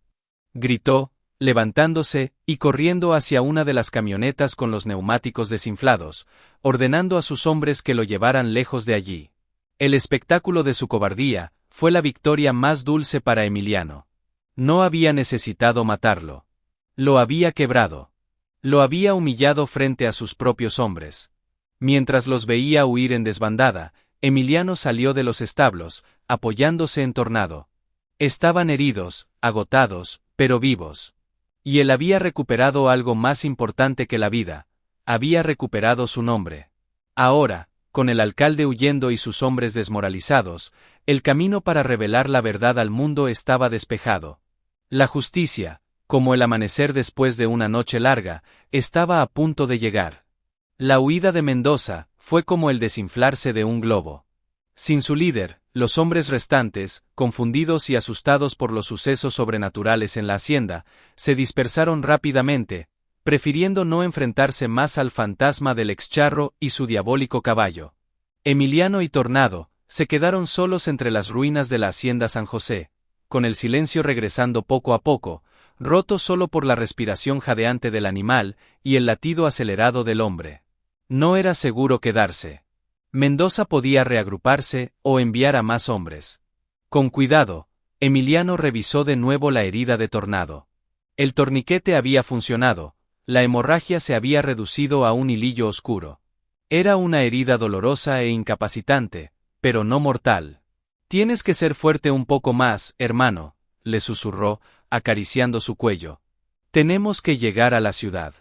Gritó, levantándose y corriendo hacia una de las camionetas con los neumáticos desinflados, ordenando a sus hombres que lo llevaran lejos de allí. El espectáculo de su cobardía fue la victoria más dulce para Emiliano. No había necesitado matarlo. Lo había quebrado. Lo había humillado frente a sus propios hombres. Mientras los veía huir en desbandada, Emiliano salió de los establos, apoyándose en Tornado. Estaban heridos, agotados, pero vivos. Y él había recuperado algo más importante que la vida, había recuperado su nombre. Ahora, con el alcalde huyendo y sus hombres desmoralizados, el camino para revelar la verdad al mundo estaba despejado. La justicia, como el amanecer después de una noche larga, estaba a punto de llegar. La huida de Mendoza fue como el desinflarse de un globo. Sin su líder, los hombres restantes, confundidos y asustados por los sucesos sobrenaturales en la hacienda, se dispersaron rápidamente, prefiriendo no enfrentarse más al fantasma del ex-charro y su diabólico caballo. Emiliano y Tornado se quedaron solos entre las ruinas de la hacienda San José, con el silencio regresando poco a poco, roto solo por la respiración jadeante del animal y el latido acelerado del hombre. No era seguro quedarse. Mendoza podía reagruparse o enviar a más hombres. Con cuidado, Emiliano revisó de nuevo la herida de Tornado. El torniquete había funcionado, la hemorragia se había reducido a un hilillo oscuro. Era una herida dolorosa e incapacitante, pero no mortal. Tienes que ser fuerte un poco más, hermano, le susurró, acariciando su cuello. Tenemos que llegar a la ciudad.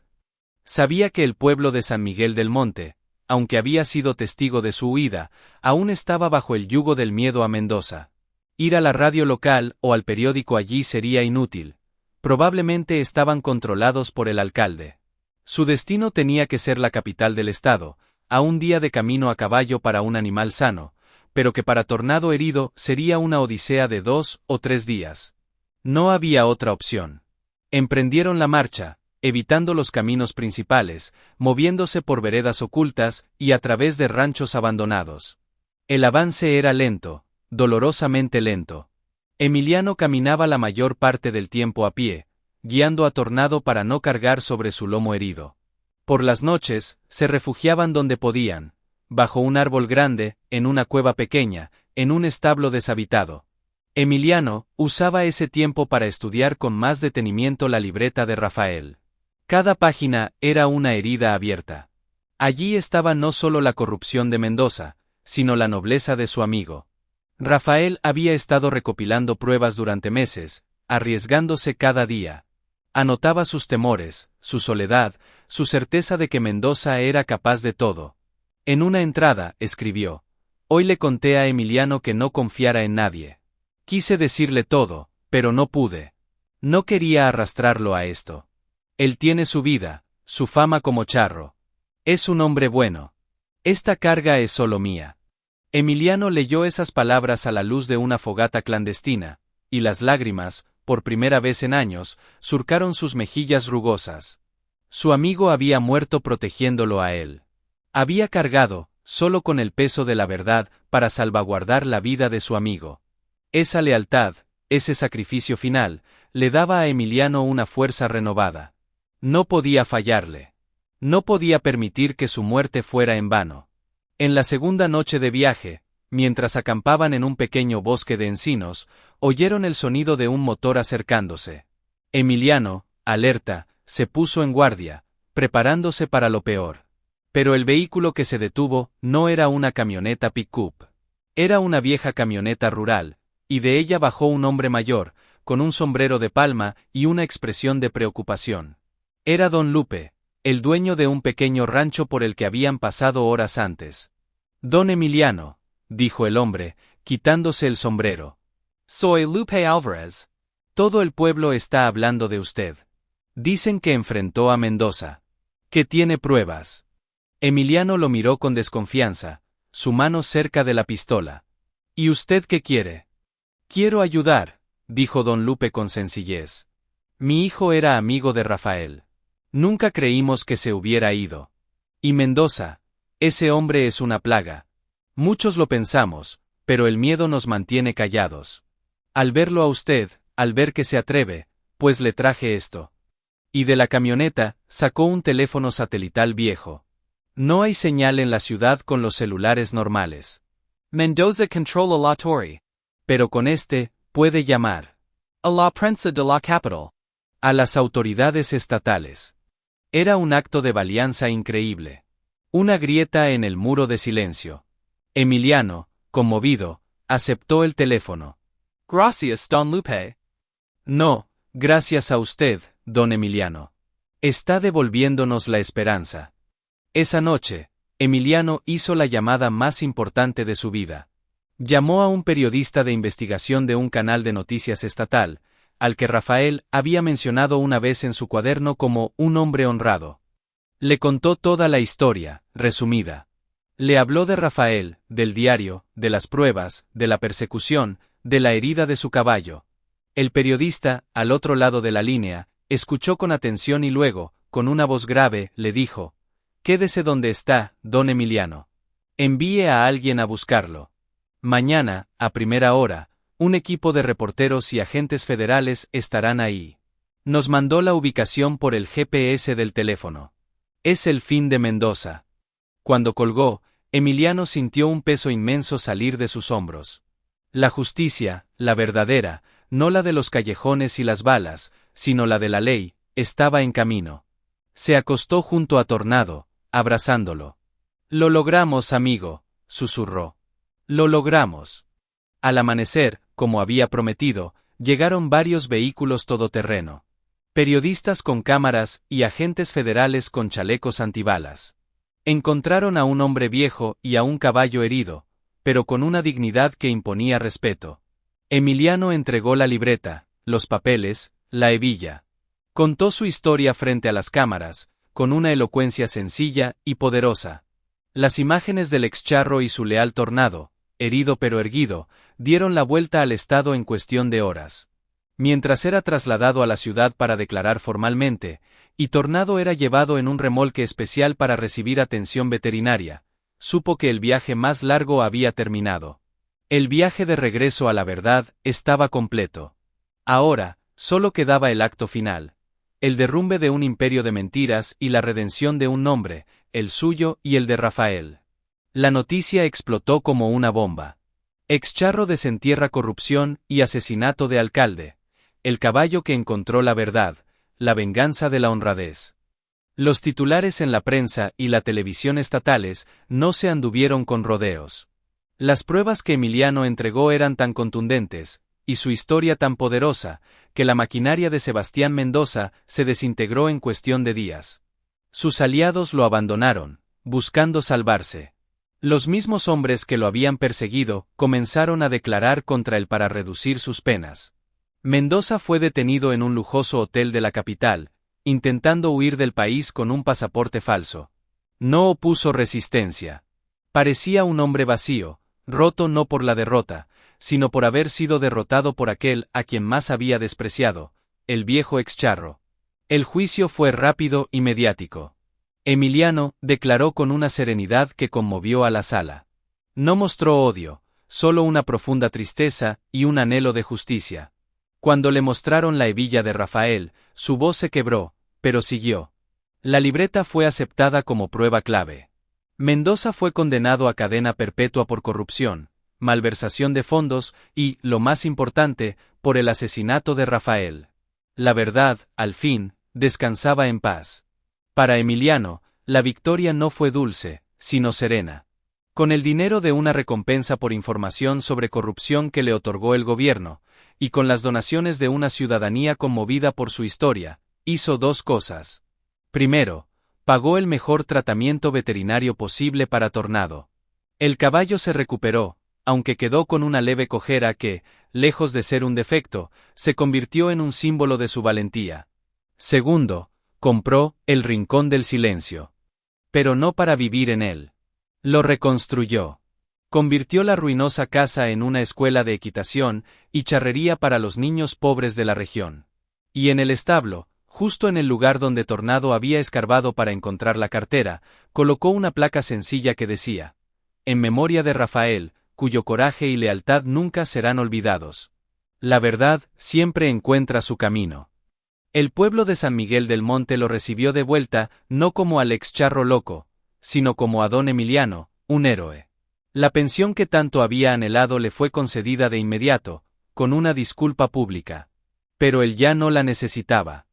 Sabía que el pueblo de San Miguel del Monte, aunque había sido testigo de su huida, aún estaba bajo el yugo del miedo a Mendoza. Ir a la radio local o al periódico allí sería inútil. Probablemente estaban controlados por el alcalde. Su destino tenía que ser la capital del estado, a un día de camino a caballo para un animal sano, pero que para Tornado herido sería una odisea de 2 o 3 días. No había otra opción. Emprendieron la marcha, evitando los caminos principales, moviéndose por veredas ocultas y a través de ranchos abandonados. El avance era lento, dolorosamente lento. Emiliano caminaba la mayor parte del tiempo a pie, guiando a Tornado para no cargar sobre su lomo herido. Por las noches, se refugiaban donde podían, bajo un árbol grande, en una cueva pequeña, en un establo deshabitado. Emiliano usaba ese tiempo para estudiar con más detenimiento la libreta de Rafael. Cada página era una herida abierta. Allí estaba no solo la corrupción de Mendoza, sino la nobleza de su amigo. Rafael había estado recopilando pruebas durante meses, arriesgándose cada día. Anotaba sus temores, su soledad, su certeza de que Mendoza era capaz de todo. En una entrada, escribió: «Hoy le conté a Emiliano que no confiara en nadie. Quise decirle todo, pero no pude. No quería arrastrarlo a esto. Él tiene su vida, su fama como charro. Es un hombre bueno. Esta carga es solo mía». Emiliano leyó esas palabras a la luz de una fogata clandestina, y las lágrimas, por primera vez en años, surcaron sus mejillas rugosas. Su amigo había muerto protegiéndolo a él. Había cargado, solo con el peso de la verdad, para salvaguardar la vida de su amigo. Esa lealtad, ese sacrificio final, le daba a Emiliano una fuerza renovada. No podía fallarle. No podía permitir que su muerte fuera en vano. En la segunda noche de viaje, mientras acampaban en un pequeño bosque de encinos, oyeron el sonido de un motor acercándose. Emiliano, alerta, se puso en guardia, preparándose para lo peor. Pero el vehículo que se detuvo no era una camioneta pick-up. Era una vieja camioneta rural, y de ella bajó un hombre mayor, con un sombrero de palma y una expresión de preocupación. Era don Lupe, el dueño de un pequeño rancho por el que habían pasado horas antes. «Don Emiliano», dijo el hombre, quitándose el sombrero. «Soy Lupe Álvarez. Todo el pueblo está hablando de usted. Dicen que enfrentó a Mendoza. Que tiene pruebas». Emiliano lo miró con desconfianza, su mano cerca de la pistola. «¿Y usted qué quiere?» «Quiero ayudar», dijo don Lupe con sencillez. «Mi hijo era amigo de Rafael. Nunca creímos que se hubiera ido. Y Mendoza, ese hombre es una plaga. Muchos lo pensamos, pero el miedo nos mantiene callados. Al verlo a usted, al ver que se atreve, pues le traje esto. Y de la camioneta, sacó un teléfono satelital viejo. No hay señal en la ciudad con los celulares normales. Mendoza controla la torre. Pero con este, puede llamar. A la prensa de la capital. A las autoridades estatales. Era un acto de valianza increíble. Una grieta en el muro de silencio. Emiliano, conmovido, aceptó el teléfono. Gracias, don Lupe. No, gracias a usted, don Emiliano. Está devolviéndonos la esperanza. Esa noche, Emiliano hizo la llamada más importante de su vida. Llamó a un periodista de investigación de un canal de noticias estatal, al que Rafael había mencionado una vez en su cuaderno como un hombre honrado. Le contó toda la historia, resumida. Le habló de Rafael, del diario, de las pruebas, de la persecución, de la herida de su caballo. El periodista, al otro lado de la línea, escuchó con atención y luego, con una voz grave, le dijo: «Quédese donde está, don Emiliano. Envíe a alguien a buscarlo. Mañana, a primera hora, un equipo de reporteros y agentes federales estarán ahí». Nos mandó la ubicación por el GPS del teléfono. Es el fin de Mendoza. Cuando colgó, Emiliano sintió un peso inmenso salir de sus hombros. La justicia, la verdadera, no la de los callejones y las balas, sino la de la ley, estaba en camino. Se acostó junto a Tornado, abrazándolo. «Lo logramos, amigo», susurró. «Lo logramos». Al amanecer, como había prometido, llegaron varios vehículos todoterreno. Periodistas con cámaras y agentes federales con chalecos antibalas. Encontraron a un hombre viejo y a un caballo herido, pero con una dignidad que imponía respeto. Emiliano entregó la libreta, los papeles, la hebilla. Contó su historia frente a las cámaras, con una elocuencia sencilla y poderosa. Las imágenes del excharro y su leal Tornado, herido pero erguido, dieron la vuelta al estado en cuestión de horas. Mientras era trasladado a la ciudad para declarar formalmente, y Tornado era llevado en un remolque especial para recibir atención veterinaria, supo que el viaje más largo había terminado. El viaje de regreso a la verdad estaba completo. Ahora, solo quedaba el acto final. El derrumbe de un imperio de mentiras y la redención de un nombre, el suyo y el de Rafael. La noticia explotó como una bomba. Excharro desentierra corrupción y asesinato de alcalde. El caballo que encontró la verdad, la venganza de la honradez. Los titulares en la prensa y la televisión estatales no se anduvieron con rodeos. Las pruebas que Emiliano entregó eran tan contundentes, y su historia tan poderosa, que la maquinaria de Sebastián Mendoza se desintegró en cuestión de días. Sus aliados lo abandonaron, buscando salvarse. Los mismos hombres que lo habían perseguido comenzaron a declarar contra él para reducir sus penas. Mendoza fue detenido en un lujoso hotel de la capital, intentando huir del país con un pasaporte falso. No opuso resistencia. Parecía un hombre vacío, roto no por la derrota, sino por haber sido derrotado por aquel a quien más había despreciado, el viejo excharro. El juicio fue rápido y mediático. Emiliano declaró con una serenidad que conmovió a la sala. No mostró odio, solo una profunda tristeza y un anhelo de justicia. Cuando le mostraron la hebilla de Rafael, su voz se quebró, pero siguió. La libreta fue aceptada como prueba clave. Mendoza fue condenado a cadena perpetua por corrupción, malversación de fondos y, lo más importante, por el asesinato de Rafael. La verdad, al fin, descansaba en paz. Para Emiliano, la victoria no fue dulce, sino serena. Con el dinero de una recompensa por información sobre corrupción que le otorgó el gobierno, y con las donaciones de una ciudadanía conmovida por su historia, hizo dos cosas. Primero, pagó el mejor tratamiento veterinario posible para Tornado. El caballo se recuperó, aunque quedó con una leve cojera que, lejos de ser un defecto, se convirtió en un símbolo de su valentía. Segundo, compró el Rincón del Silencio. Pero no para vivir en él. Lo reconstruyó. Convirtió la ruinosa casa en una escuela de equitación y charrería para los niños pobres de la región. Y en el establo, justo en el lugar donde Tornado había escarbado para encontrar la cartera, colocó una placa sencilla que decía: en memoria de Rafael, cuyo coraje y lealtad nunca serán olvidados. La verdad siempre encuentra su camino. El pueblo de San Miguel del Monte lo recibió de vuelta, no como al ex charro loco, sino como a don Emiliano, un héroe. La pensión que tanto había anhelado le fue concedida de inmediato, con una disculpa pública. Pero él ya no la necesitaba.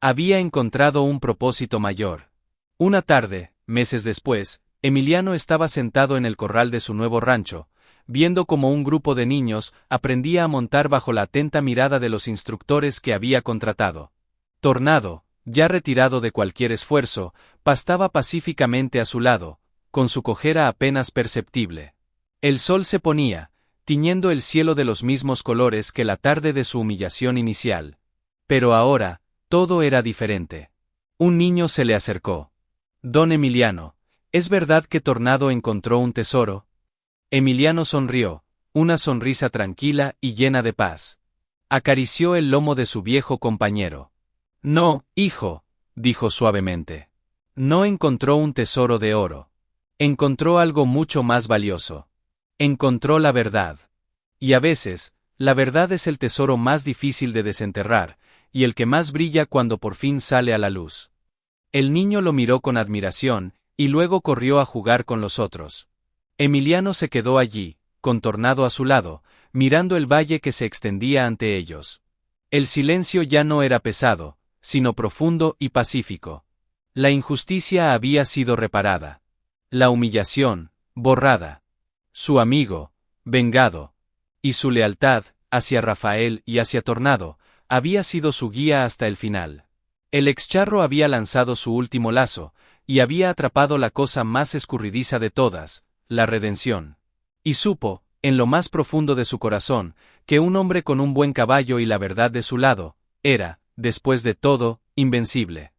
Había encontrado un propósito mayor. Una tarde, meses después, Emiliano estaba sentado en el corral de su nuevo rancho, viendo cómo un grupo de niños aprendía a montar bajo la atenta mirada de los instructores que había contratado. Tornado, ya retirado de cualquier esfuerzo, pastaba pacíficamente a su lado, con su cojera apenas perceptible. El sol se ponía, tiñendo el cielo de los mismos colores que la tarde de su humillación inicial. Pero ahora, todo era diferente. Un niño se le acercó. Don Emiliano, ¿es verdad que Tornado encontró un tesoro? Emiliano sonrió, una sonrisa tranquila y llena de paz. Acarició el lomo de su viejo compañero. No, hijo, dijo suavemente. No encontró un tesoro de oro. Encontró algo mucho más valioso. Encontró la verdad. Y a veces, la verdad es el tesoro más difícil de desenterrar, y el que más brilla cuando por fin sale a la luz. El niño lo miró con admiración, y luego corrió a jugar con los otros. Emiliano se quedó allí, con Tornado a su lado, mirando el valle que se extendía ante ellos. El silencio ya no era pesado, sino profundo y pacífico. La injusticia había sido reparada. La humillación, borrada. Su amigo, vengado. Y su lealtad, hacia Rafael y hacia Tornado, había sido su guía hasta el final. El excharro había lanzado su último lazo, y había atrapado la cosa más escurridiza de todas, la redención. Y supo, en lo más profundo de su corazón, que un hombre con un buen caballo y la verdad de su lado, era, después de todo, invencible.